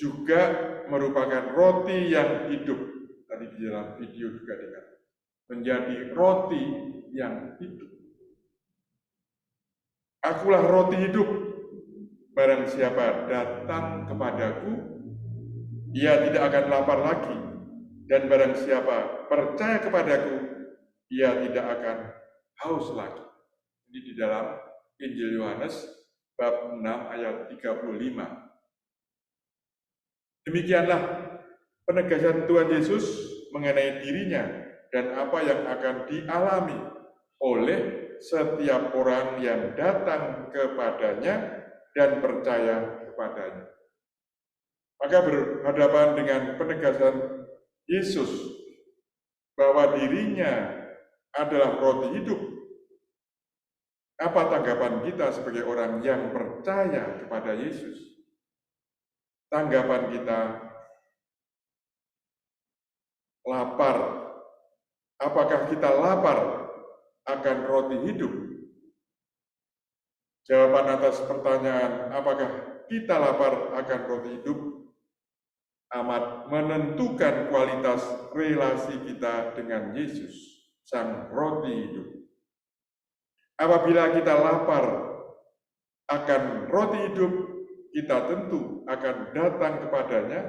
juga merupakan roti yang hidup. Tadi di dalam video juga dikatakan, menjadi roti yang hidup. Akulah roti hidup, barang siapa datang kepadaku, ia tidak akan lapar lagi, dan barang siapa percaya kepadaku, ia tidak akan haus lagi. Ini di dalam Injil Yohanes bab 6 ayat 35. Demikianlah penegasan Tuhan Yesus mengenai dirinya dan apa yang akan dialami oleh setiap orang yang datang kepadanya dan percaya kepadanya. Maka berhadapan dengan penegasan Yesus bahwa dirinya adalah roti hidup, apa tanggapan kita sebagai orang yang percaya kepada Yesus? Tanggapan kita lapar. Apakah kita lapar akan roti hidup? Jawaban atas pertanyaan apakah kita lapar akan roti hidup amat menentukan kualitas relasi kita dengan Yesus, Sang Roti Hidup. Apabila kita lapar akan roti hidup, kita tentu akan datang kepadanya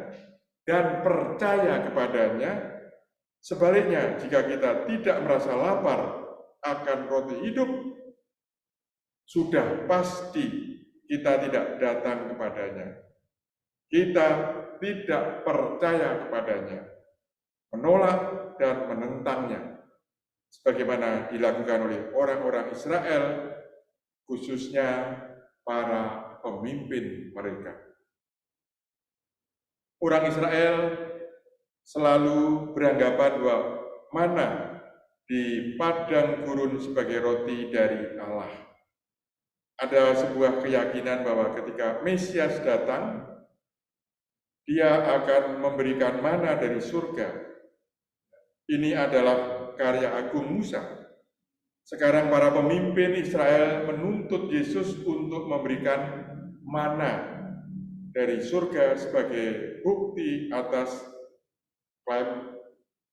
dan percaya kepadanya. Sebaliknya, jika kita tidak merasa lapar akan roti hidup, sudah pasti kita tidak datang kepadanya. Kita tidak percaya kepadanya, menolak dan menentangnya, sebagaimana dilakukan oleh orang-orang Israel, khususnya para pemimpin mereka. Orang Israel selalu beranggapan bahwa mana di padang gurun sebagai roti dari Allah. Ada sebuah keyakinan bahwa ketika Mesias datang, Dia akan memberikan mana dari surga. Ini adalah karya agung Musa. Sekarang para pemimpin Israel menuntut Yesus untuk memberikan mana dari surga sebagai bukti atas klaim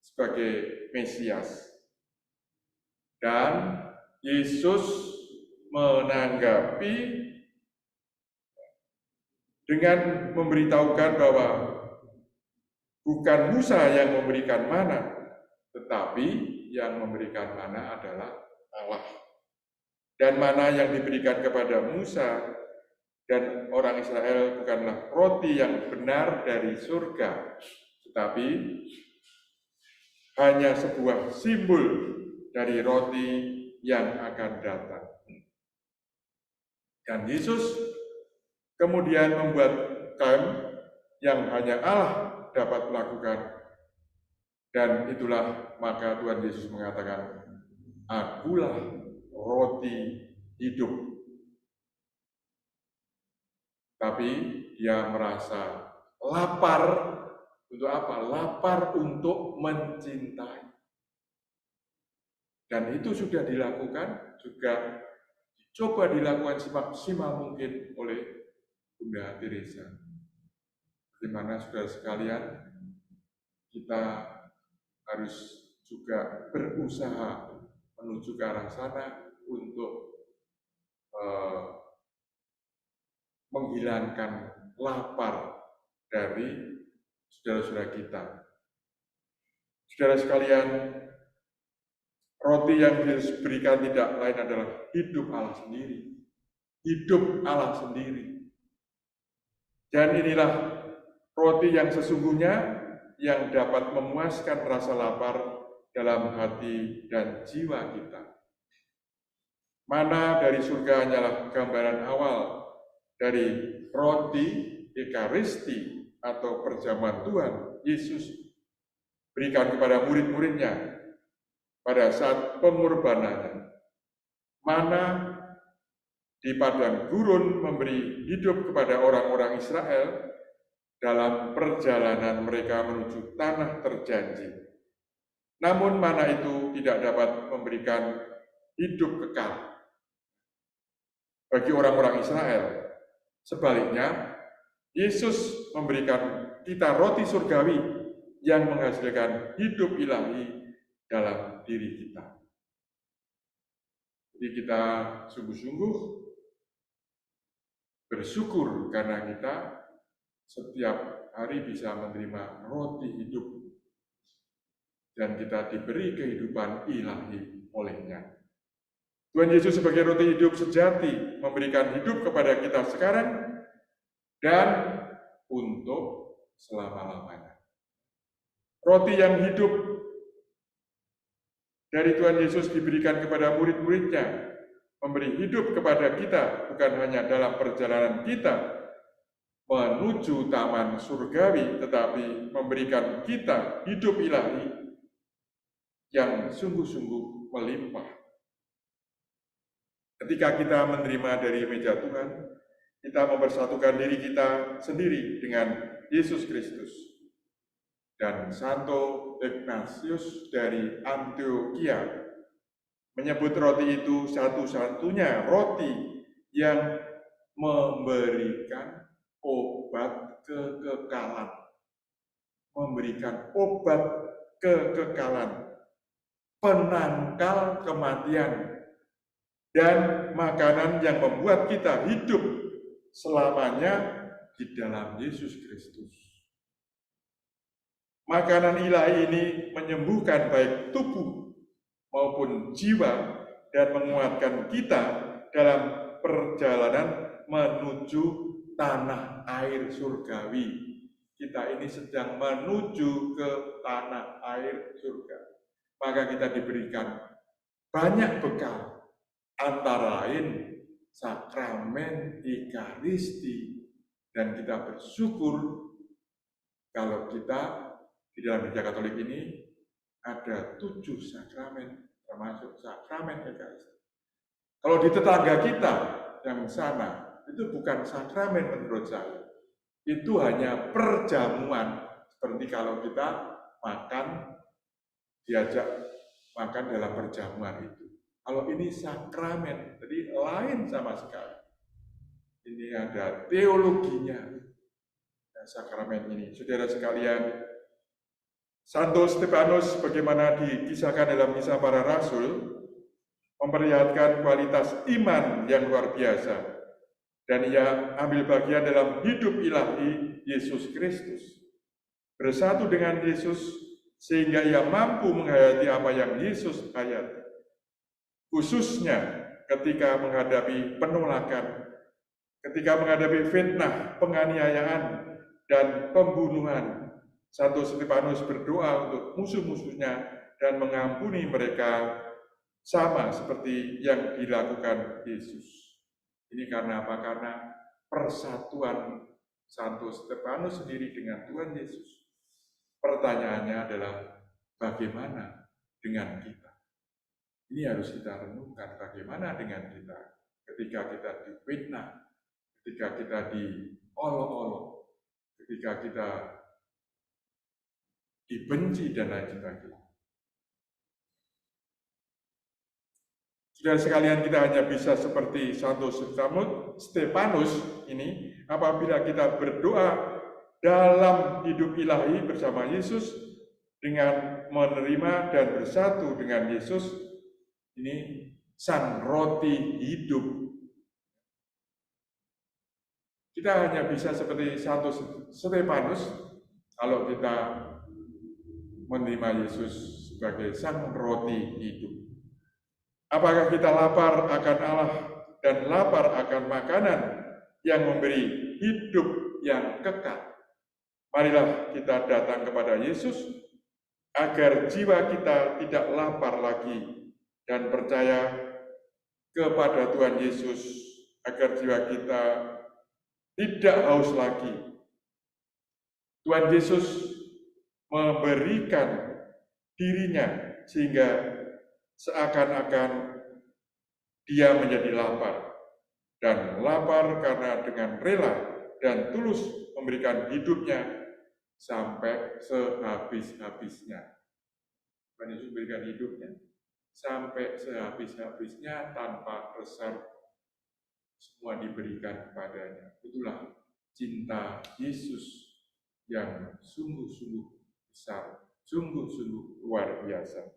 sebagai Mesias. Dan Yesus menanggapi dengan memberitahukan bahwa bukan Musa yang memberikan mana, tetapi yang memberikan mana adalah Allah. Dan mana yang diberikan kepada Musa dan orang Israel bukanlah roti yang benar dari surga, tetapi hanya sebuah simbol dari roti yang akan datang. Dan Yesus kemudian membuat klaim yang hanya Allah dapat melakukan. Dan itulah maka Tuhan Yesus mengatakan, "Akulah roti hidup." Tapi dia merasa lapar untuk apa? Lapar untuk mencintai. Dan itu sudah dilakukan, juga dicoba dilakukan semaksimal mungkin oleh Bunda Teresa. Di mana saudara sekalian, kita harus juga berusaha menuju ke arah sana untuk menghilangkan lapar dari saudara-saudara kita. Saudara sekalian, roti yang Yesus berikan tidak lain adalah hidup Allah sendiri. Hidup Allah sendiri. Dan inilah roti yang sesungguhnya yang dapat memuaskan rasa lapar dalam hati dan jiwa kita. Mana dari surga hanyalah gambaran awal dari roti Ekaristi atau perjamuan Tuhan Yesus berikan kepada murid-muridnya pada saat pengorbanannya. Mana di padang gurun memberi hidup kepada orang-orang Israel dalam perjalanan mereka menuju tanah terjanji. Namun mana itu tidak dapat memberikan hidup kekal bagi orang-orang Israel. Sebaliknya, Yesus memberikan kita roti surgawi yang menghasilkan hidup ilahi dalam diri kita. Jadi kita sungguh-sungguh bersyukur karena kita setiap hari bisa menerima roti hidup dan kita diberi kehidupan ilahi olehnya. Tuhan Yesus sebagai roti hidup sejati memberikan hidup kepada kita sekarang dan untuk selama-lamanya. Roti yang hidup dari Tuhan Yesus diberikan kepada murid-muridnya, memberi hidup kepada kita bukan hanya dalam perjalanan kita menuju taman surgawi, tetapi memberikan kita hidup ilahi yang sungguh-sungguh melimpah. Ketika kita menerima dari meja Tuhan, kita mempersatukan diri kita sendiri dengan Yesus Kristus. Dan Santo Ignatius dari Antioquia menyebut roti itu satu-satunya roti yang memberikan obat kekekalan. Memberikan obat kekekalan, penangkal kematian, dan makanan yang membuat kita hidup selamanya di dalam Yesus Kristus. Makanan ilahi ini menyembuhkan baik tubuh maupun jiwa dan menguatkan kita dalam perjalanan menuju tanah air surgawi. Kita ini sedang menuju ke tanah air surga. Maka kita diberikan banyak bekal, antara lain sakramen Ekaristi, dan kita bersyukur kalau kita di dalam Gereja Katolik ini ada 7 sakramen, termasuk sakramen Ekaristi. Kalau di tetangga kita yang sana, itu bukan sakramen menurut saya. Itu hanya perjamuan, seperti kalau kita makan, diajak makan dalam perjamuan itu. Kalau ini sakramen, jadi lain sama sekali. Ini ada teologinya, sakramen ini. Saudara sekalian, Santo Stefanus, bagaimana dikisahkan dalam Kisah Para Rasul, memperlihatkan kualitas iman yang luar biasa. Dan ia ambil bagian dalam hidup ilahi Yesus Kristus. Bersatu dengan Yesus, sehingga ia mampu menghayati apa yang Yesus hayati. Khususnya ketika menghadapi penolakan, ketika menghadapi fitnah, penganiayaan, dan pembunuhan. Santo Stefanus berdoa untuk musuh-musuhnya dan mengampuni mereka sama seperti yang dilakukan Yesus. Ini karena apa? Karena persatuan Santo Stefanus sendiri dengan Tuhan Yesus. Pertanyaannya adalah bagaimana dengan kita? Ini harus kita renungkan, bagaimana dengan kita ketika kita difitnah, ketika kita diolok-olok, ketika kita dibenci dan lain sebagainya. Saudara sekalian, kita hanya bisa seperti Santo Stefanus ini apabila kita berdoa dalam hidup ilahi bersama Yesus dengan menerima dan bersatu dengan Yesus. Ini sang roti hidup. Kita hanya bisa seperti Santo Stefanus kalau kita menerima Yesus sebagai sang roti hidup. Apakah kita lapar akan Allah dan lapar akan makanan yang memberi hidup yang kekal? Marilah kita datang kepada Yesus agar jiwa kita tidak lapar lagi dan percaya kepada Tuhan Yesus, agar jiwa kita tidak haus lagi. Tuhan Yesus memberikan dirinya sehingga seakan-akan dia menjadi lapar, dan lapar karena dengan rela dan tulus memberikan hidupnya sampai sehabis-habisnya. Tuhan Yesus memberikan hidupnya sampai sehabis-habisnya tanpa reserve, semua diberikan kepadanya. Itulah cinta Yesus yang sungguh-sungguh besar, sungguh-sungguh luar biasa.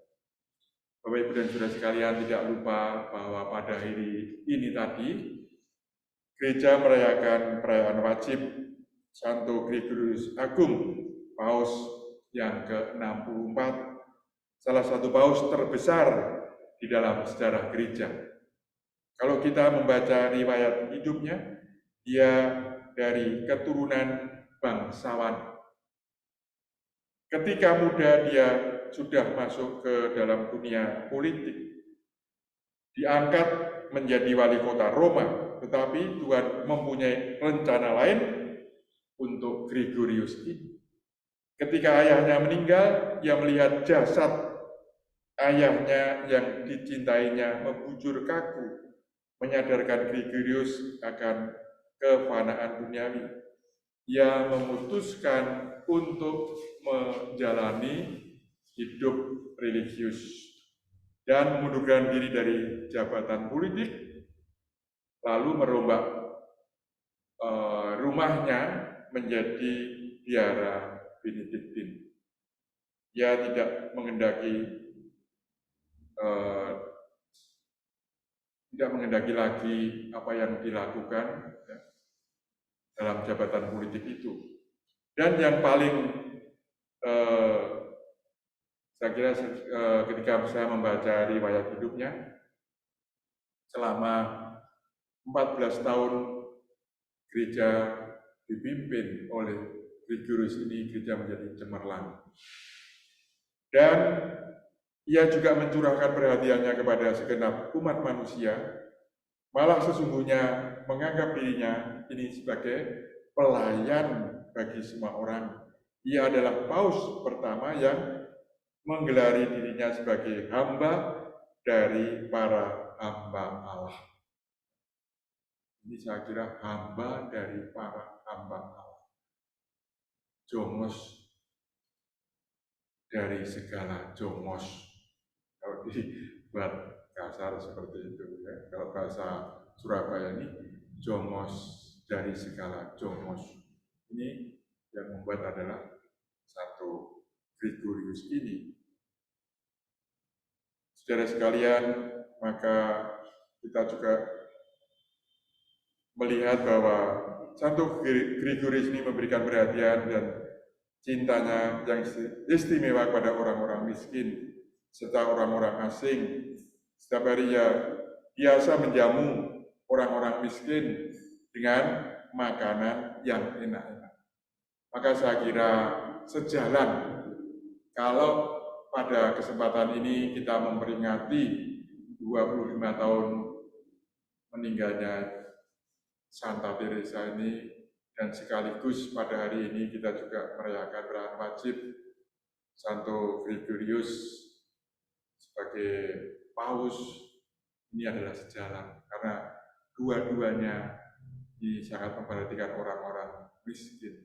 Bapak Ibu dan Saudara sekalian, tidak lupa bahwa pada hari ini tadi gereja merayakan perayaan wajib Santo Gregorius Agung, Paus yang ke-64, salah satu paus terbesar di dalam sejarah gereja. Kalau kita membaca riwayat hidupnya, dia dari keturunan bangsawan. Ketika muda dia sudah masuk ke dalam dunia politik, diangkat menjadi wali kota Roma, tetapi Tuhan mempunyai rencana lain untuk Gregorius ini. Ketika ayahnya meninggal, ia melihat jasad ayahnya yang dicintainya membujur kaku, menyadarkan Gregorius akan kefanaan duniawi. Ia memutuskan untuk menjalani hidup religius dan mengundurkan diri dari jabatan politik, lalu merombak rumahnya menjadi biara Benediktin. Ia tidak menghendaki lagi apa yang dilakukan dalam jabatan politik itu. Dan yang paling saya kira ketika saya membaca riwayat hidupnya, selama 14 tahun gereja dipimpin oleh Gregorius ini, gereja menjadi cemerlang. Dan ia juga mencurahkan perhatiannya kepada segenap umat manusia, malah sesungguhnya menganggap dirinya ini sebagai pelayan bagi semua orang. Ia adalah paus pertama yang menggelari dirinya sebagai hamba dari para hamba Allah. Ini saya kira hamba dari para hamba Allah. Jomos dari segala jomos. Kalau dibuat kasar seperti itu ya. Kalau bahasa Surabaya ini jomos dari segala jomos. Ini yang membuat adalah Santo Gregorius ini. Saudara sekalian, maka kita juga melihat bahwa Santo Gregorius ini memberikan perhatian dan cintanya yang istimewa kepada orang-orang miskin serta orang-orang asing. Setiap hari ia biasa menjamu orang-orang miskin dengan makanan yang enak-enak. Maka saya kira sejalan kalau pada kesempatan ini kita memperingati 25 tahun meninggalnya Santa Teresa ini, dan sekaligus pada hari ini kita juga merayakan perayaan wajib Santo Gregorius sebagai Paus. Ini adalah sejalan karena dua-duanya ini sangat memperhatikan orang-orang miskin,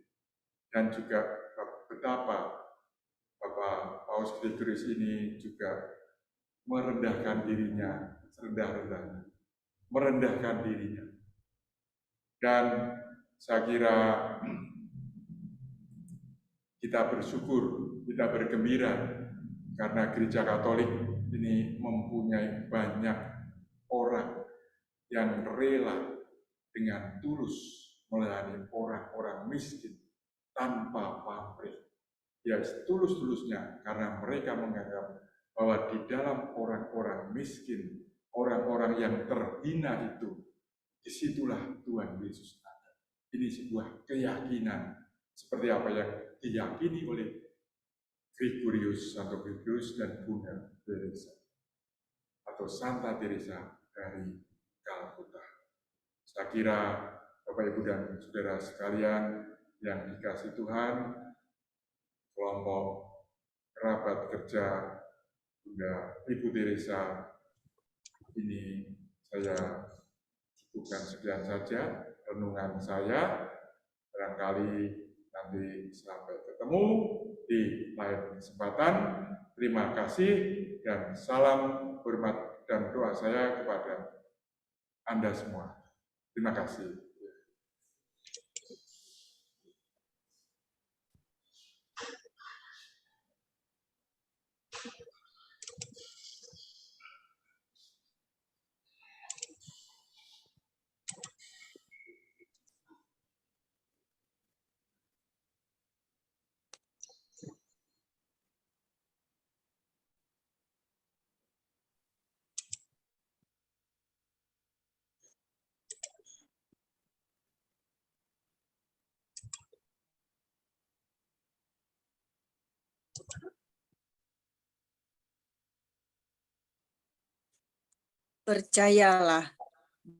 dan juga betapa Bapak Paus Gregorius ini juga merendahkan dirinya serendah-rendahnya, merendahkan dirinya. Dan saya kira kita bersyukur, kita bergembira karena Gereja Katolik ini mempunyai banyak orang yang rela dengan tulus melayani orang-orang miskin tanpa pamrih. Ya, tulus-tulusnya karena mereka menganggap bahwa di dalam orang-orang miskin, orang-orang yang terhina itu, disitulah Tuhan Yesus ada. Ini sebuah keyakinan seperti apa yang diyakini oleh Gregorius, Santo Gregorius dan Bunda Teresa atau Santa Teresa dari Kalkuta. Saya kira Bapak Ibu dan Saudara sekalian yang dikasihi Tuhan, kelompok kerabat kerja Bunda Ibu Teresa ini saya cukupkan sekian saja renungan saya. Barangkali nanti sampai ketemu di lain kesempatan. Terima kasih dan salam hormat dan doa saya kepada Anda semua. Terima kasih. Percayalah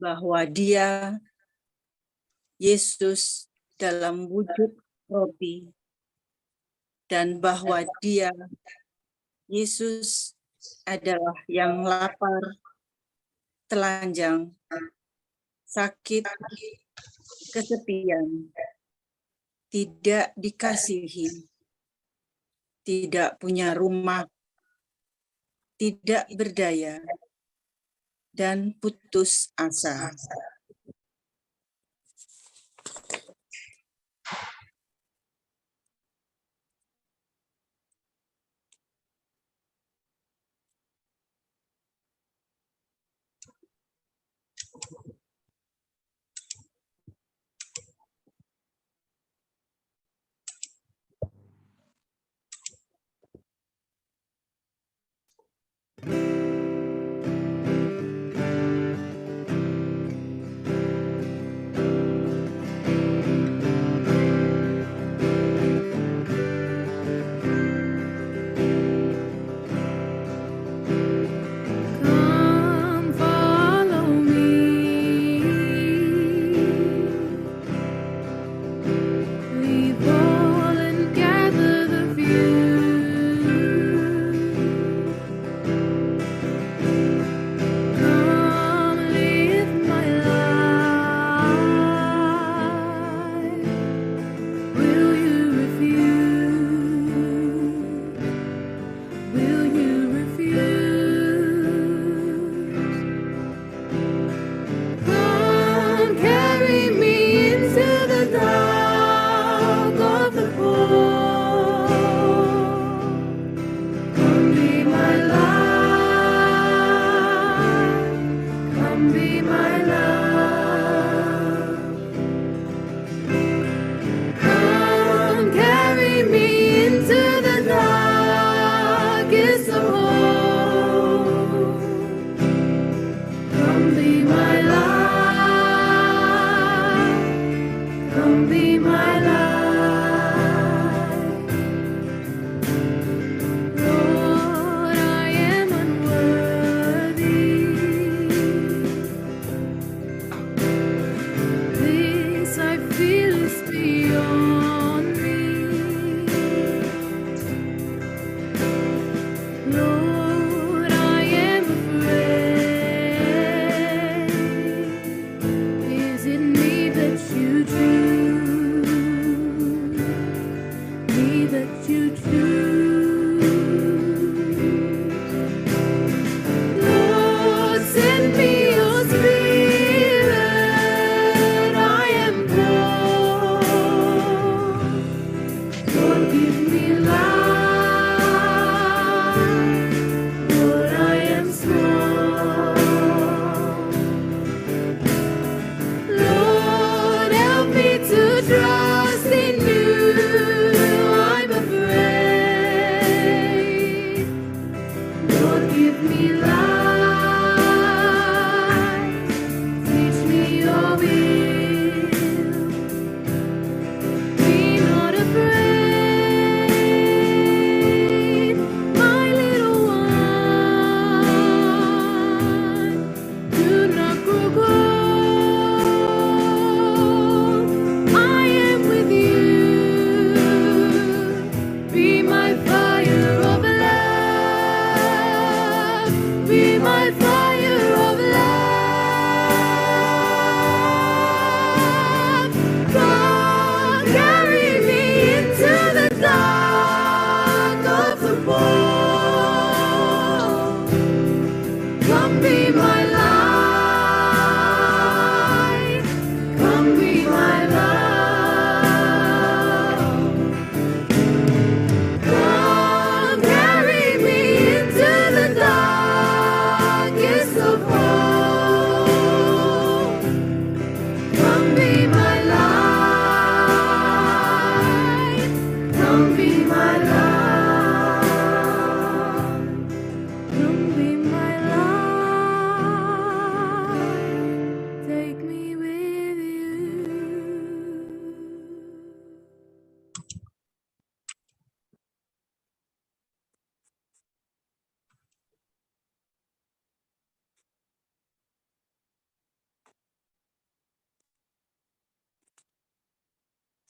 bahwa Dia, Yesus, dalam wujud roti, dan bahwa Dia, Yesus, adalah yang lapar, telanjang, sakit, kesepian, tidak dikasihi, tidak punya rumah, tidak berdaya, dan putus asa.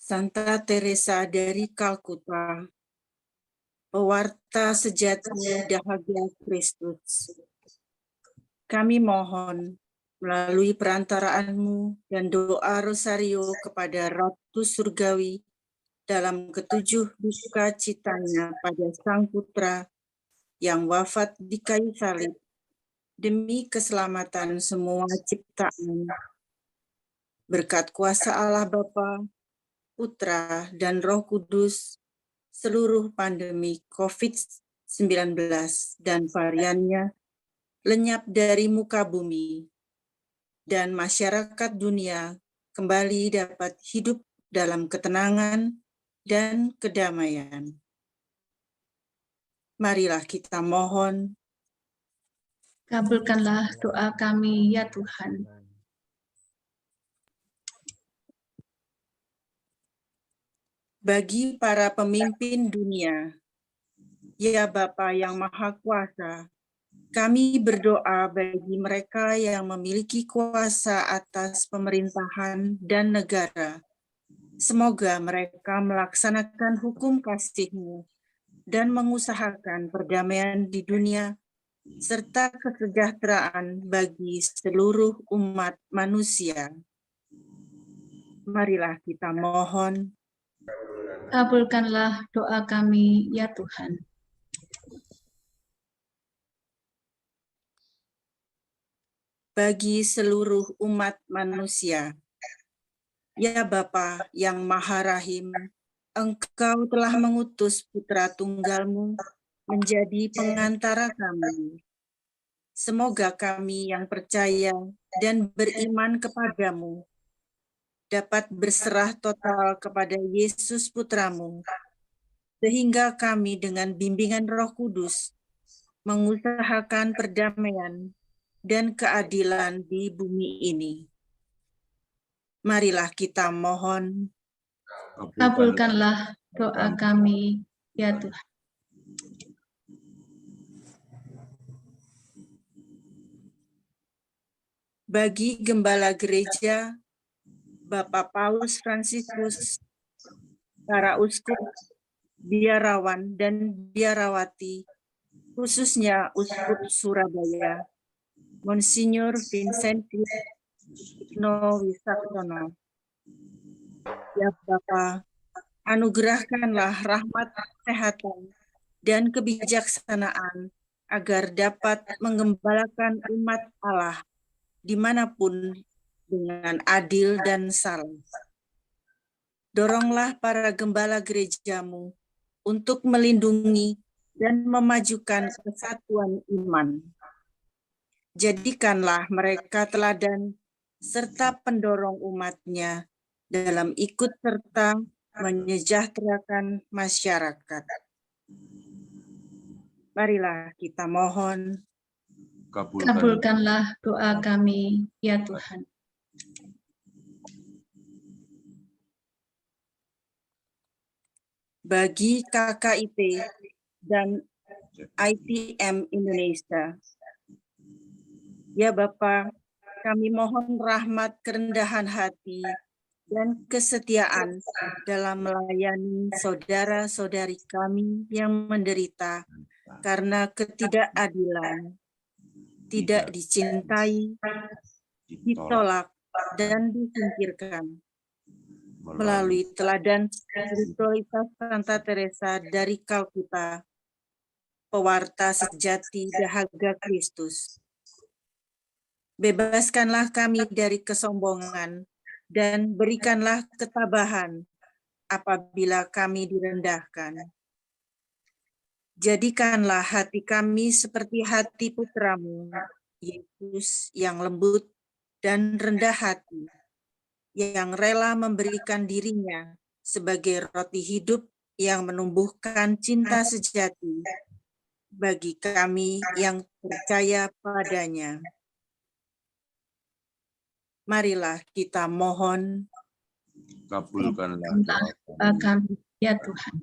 Santa Teresa dari Kalkuta, pewarta sejati dahaga Kristus, kami mohon melalui perantaraanmu dan doa rosario kepada Ratu Surgawi dalam ketujuh duka citanya pada Sang Putra yang wafat di kayu salib demi keselamatan semua ciptaan. Berkat kuasa Allah Bapa, Putra, dan Roh Kudus, seluruh pandemi COVID-19 dan variannya lenyap dari muka bumi, dan masyarakat dunia kembali dapat hidup dalam ketenangan dan kedamaian. Marilah kita mohon. Kabulkanlah doa kami, ya Tuhan. Bagi para pemimpin dunia, ya Bapa yang Maha Kuasa, kami berdoa bagi mereka yang memiliki kuasa atas pemerintahan dan negara. Semoga mereka melaksanakan hukum kasih-Mu dan mengusahakan perdamaian di dunia, serta kesejahteraan bagi seluruh umat manusia. Marilah kita mohon. Kabulkanlah doa kami, ya Tuhan. Bagi seluruh umat manusia, ya Bapa yang Maha Rahim, Engkau telah mengutus Putra Tunggal-Mu menjadi pengantara kami. Semoga kami yang percaya dan beriman kepadamu dapat berserah total kepada Yesus Putra-Mu, sehingga kami dengan bimbingan Roh Kudus mengusahakan perdamaian dan keadilan di bumi ini. Marilah kita mohon. Kabulkanlah doa kami, ya Tuhan. Bagi Gembala Gereja, Bapak Paus Fransiskus, para uskup, biarawan, dan biarawati, khususnya Uskup Surabaya, Monsinyur Vincentius Igno Wisaksono. Ya Bapa, anugerahkanlah rahmat kesehatan dan kebijaksanaan agar dapat menggembalakan umat Allah dimanapun dengan adil dan salam. Doronglah para gembala gereja-Mu untuk melindungi dan memajukan kesatuan iman. Jadikanlah mereka teladan serta pendorong umatnya dalam ikut serta menyejahterakan masyarakat. Marilah kita mohon. Kabulkanlah doa kami, ya Tuhan. Bagi KKIP dan ITM Indonesia, ya Bapa, kami mohon rahmat kerendahan hati dan kesetiaan dalam melayani saudara-saudari kami yang menderita karena ketidakadilan, tidak dicintai, ditolak, dan disingkirkan. Melalui teladan spiritualitas Santa Teresa dari Kalkuta, pewarta sejati dahaga Kristus. Bebaskanlah kami dari kesombongan dan berikanlah ketabahan apabila kami direndahkan. Jadikanlah hati kami seperti hati Putra-Mu, Yesus, yang lembut dan rendah hati, yang rela memberikan dirinya sebagai roti hidup yang menumbuhkan cinta sejati bagi kami yang percaya padanya. Marilah kita mohon. Kabulkanlah doa kami, ya Tuhan.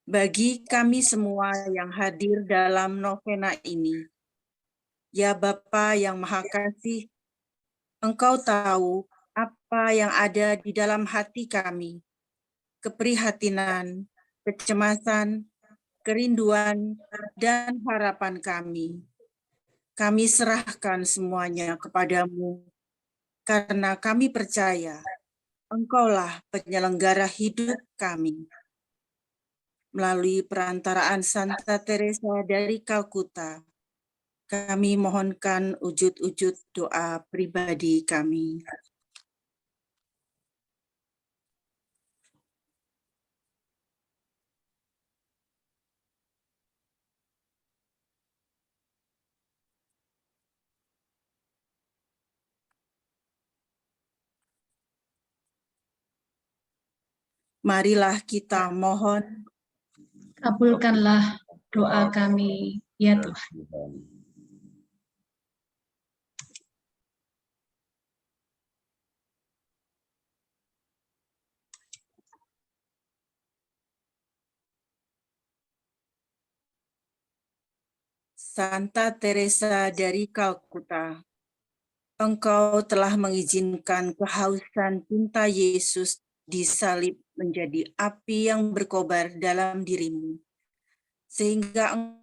Bagi kami semua yang hadir dalam novena ini, Ya Bapa yang Maha Kasih, Engkau tahu apa yang ada di dalam hati kami, keprihatinan, kecemasan, kerinduan, dan harapan kami. Kami serahkan semuanya kepadamu, karena kami percaya Engkaulah penyelenggara hidup kami. Melalui perantaraan Santa Teresa dari Kalkuta, kami mohonkan wujud-wujud doa pribadi kami. Marilah kita mohon, Kabulkanlah doa kami, ya Tuhan. Santa Teresa dari Kalkuta, Engkau telah mengizinkan kehausan cinta Yesus disalib menjadi api yang berkobar dalam dirimu, sehingga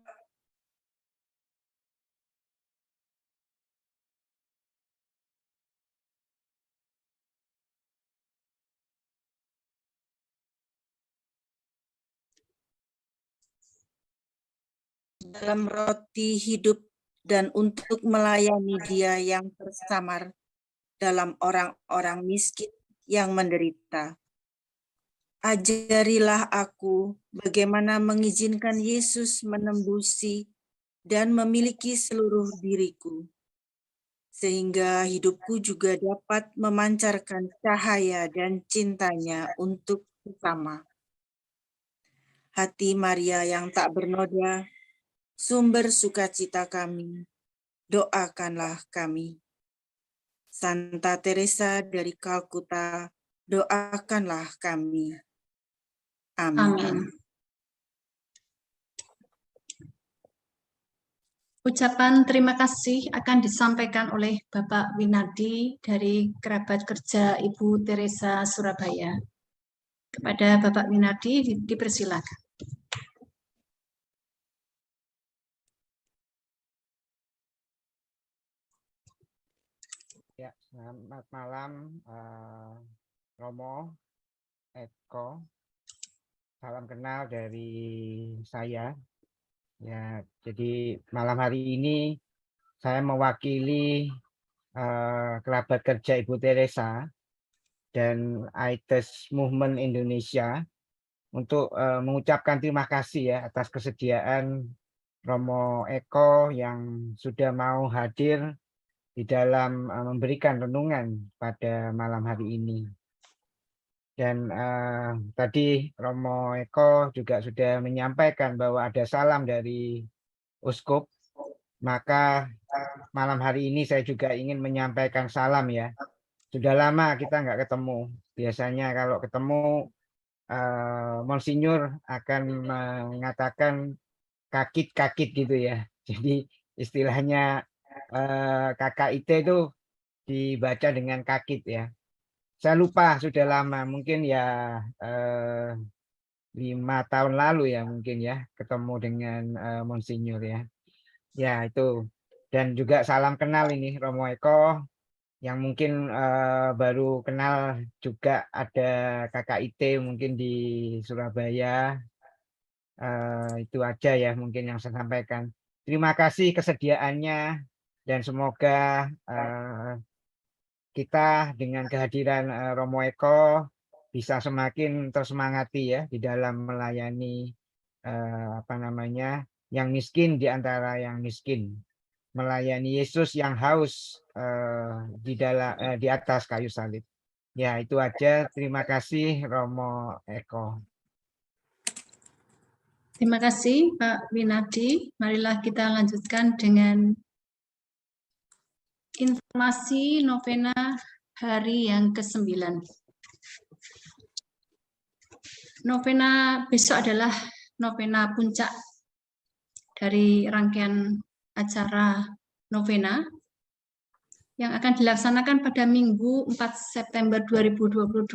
dalam roti hidup dan untuk melayani Dia yang tersamar dalam orang-orang miskin yang menderita. Ajarilah aku bagaimana mengizinkan Yesus menembusi dan memiliki seluruh diriku, sehingga hidupku juga dapat memancarkan cahaya dan cintanya untuk sesama. Hati Maria yang tak bernoda, sumber sukacita kami, doakanlah kami. Santa Teresa dari Kalkuta, doakanlah kami. Amin. Amin. Ucapan terima kasih akan disampaikan oleh Bapak Winardi dari kerabat kerja Ibu Teresa Surabaya. Kepada Bapak Winardi dipersilakan. Ya, selamat malam Romo, Eko. Salam kenal dari saya. Ya, jadi malam hari ini saya mewakili kerabat kerja Ibu Teresa dan AIDS Movement Indonesia untuk mengucapkan terima kasih ya atas kesediaan Romo Eko yang sudah mau hadir di dalam memberikan renungan pada malam hari ini. Dan tadi Romo Eko juga sudah menyampaikan bahwa ada salam dari Uskup, maka malam hari ini saya juga ingin menyampaikan salam ya. Sudah lama kita nggak ketemu. Biasanya kalau ketemu Monsinyur akan mengatakan kakit-kakit gitu ya. Jadi istilahnya KKIT itu dibaca dengan kakit ya. Saya lupa sudah lama, mungkin ya 5 tahun lalu ya mungkin ya ketemu dengan Monsinyur ya. Ya itu. Dan juga salam kenal ini Romo Eko yang mungkin baru kenal juga ada KKIT mungkin di Surabaya. Itu aja ya mungkin yang saya sampaikan. Terima kasih kesediaannya dan semoga kita dengan kehadiran Romo Eko bisa semakin tersemangati ya di dalam melayani yang miskin di antara yang miskin, melayani Yesus yang haus di atas kayu salib. Ya itu aja. Terima kasih Romo Eko. Terima kasih Pak Winardi. Marilah kita lanjutkan dengan informasi novena hari yang ke-9. Novena besok adalah novena puncak dari rangkaian acara novena yang akan dilaksanakan pada Minggu 4 September 2022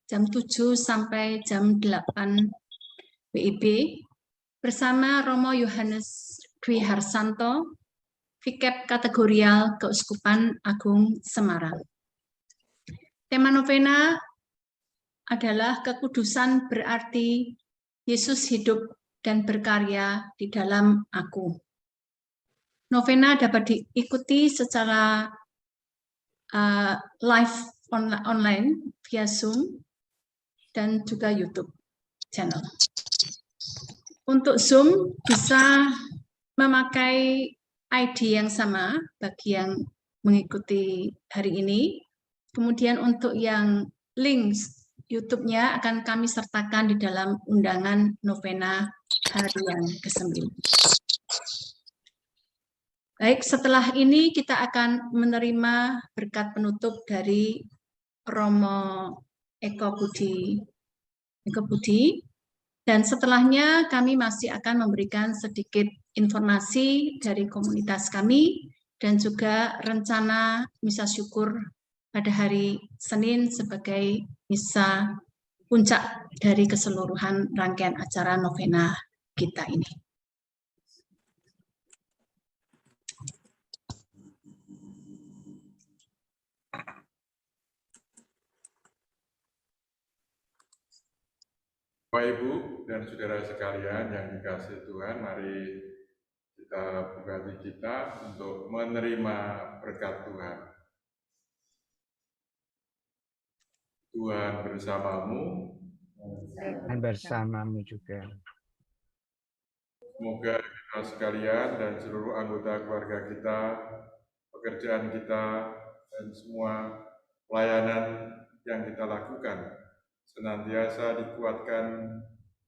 jam 7 sampai jam 8 WIB bersama Romo Yohanes Dwi Harsanto, Vikep Kategorial Keuskupan Agung Semarang. Tema novena adalah kekudusan berarti Yesus hidup dan berkarya di dalam aku. Novena dapat diikuti secara live online via Zoom dan juga YouTube channel. Untuk Zoom bisa memakai ID yang sama bagi yang mengikuti hari ini. Kemudian untuk yang link YouTube-nya akan kami sertakan di dalam undangan novena hari yang ke-9. Baik, setelah ini kita akan menerima berkat penutup dari Romo Eko Budi, dan setelahnya kami masih akan memberikan sedikit informasi dari komunitas kami dan juga rencana misa syukur pada hari Senin sebagai misa puncak dari keseluruhan rangkaian acara novena kita ini. Bapak, Ibu, dan saudara sekalian yang dikasihi Tuhan, mari kita buka hati kita untuk menerima berkat Tuhan. Tuhan bersamamu Dan bersamamu juga. Semoga kita sekalian dan seluruh anggota keluarga kita, pekerjaan kita, dan semua pelayanan yang kita lakukan senantiasa dikuatkan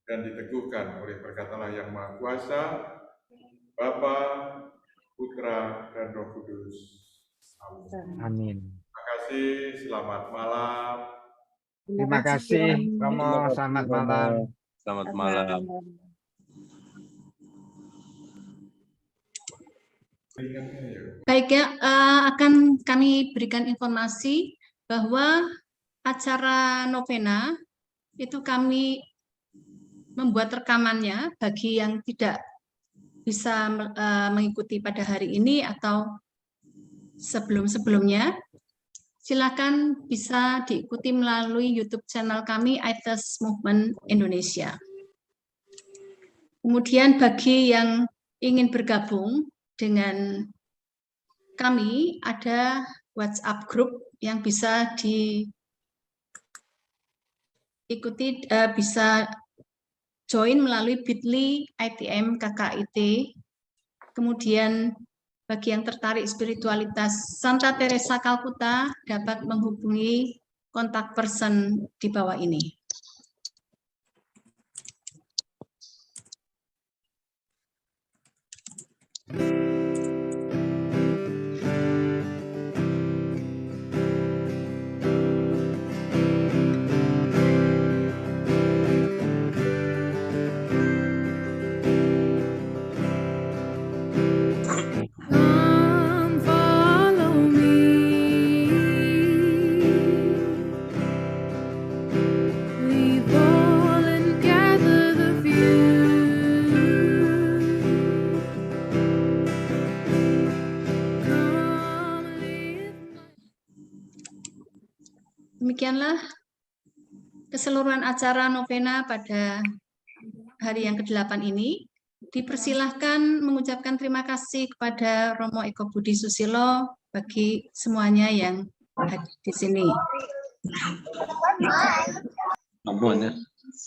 dan diteguhkan oleh berkat Allah yang Maha Kuasa, Bapa, Putra, dan Roh Kudus. Amin. Terima kasih, selamat malam. Terima kasih, Romo. Selamat malam. Selamat malam. Baik ya, akan kami berikan informasi bahwa acara novena itu kami membuat rekamannya bagi yang tidak bisa mengikuti pada hari ini atau sebelum-sebelumnya. Silakan bisa diikuti melalui YouTube channel kami ITES Movement Indonesia. Kemudian bagi yang ingin bergabung dengan kami, ada WhatsApp group yang bisa diikuti, bisa join melalui bit.ly ITM KKIT. Kemudian bagi yang tertarik spiritualitas Santa Teresa Kalkuta dapat menghubungi kontak person di bawah ini. Come follow me. Leave all and gather the few. Come live. Demikianlah keseluruhan acara novena pada hari yang ke-8 ini. Dipersilahkan mengucapkan terima kasih kepada Romo Eko Budi Susilo bagi semuanya yang hadir di sini.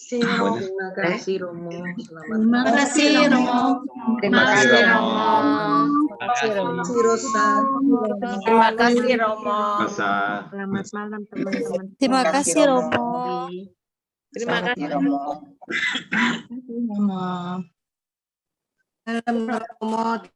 Terima kasih Romo. Terima kasih Romo. Terima kasih Romo. Terima kasih Rosa. Terima kasih Romo. Selamat malam teman-teman. Terima kasih Romo. Terima kasih Romo. Malam Romo.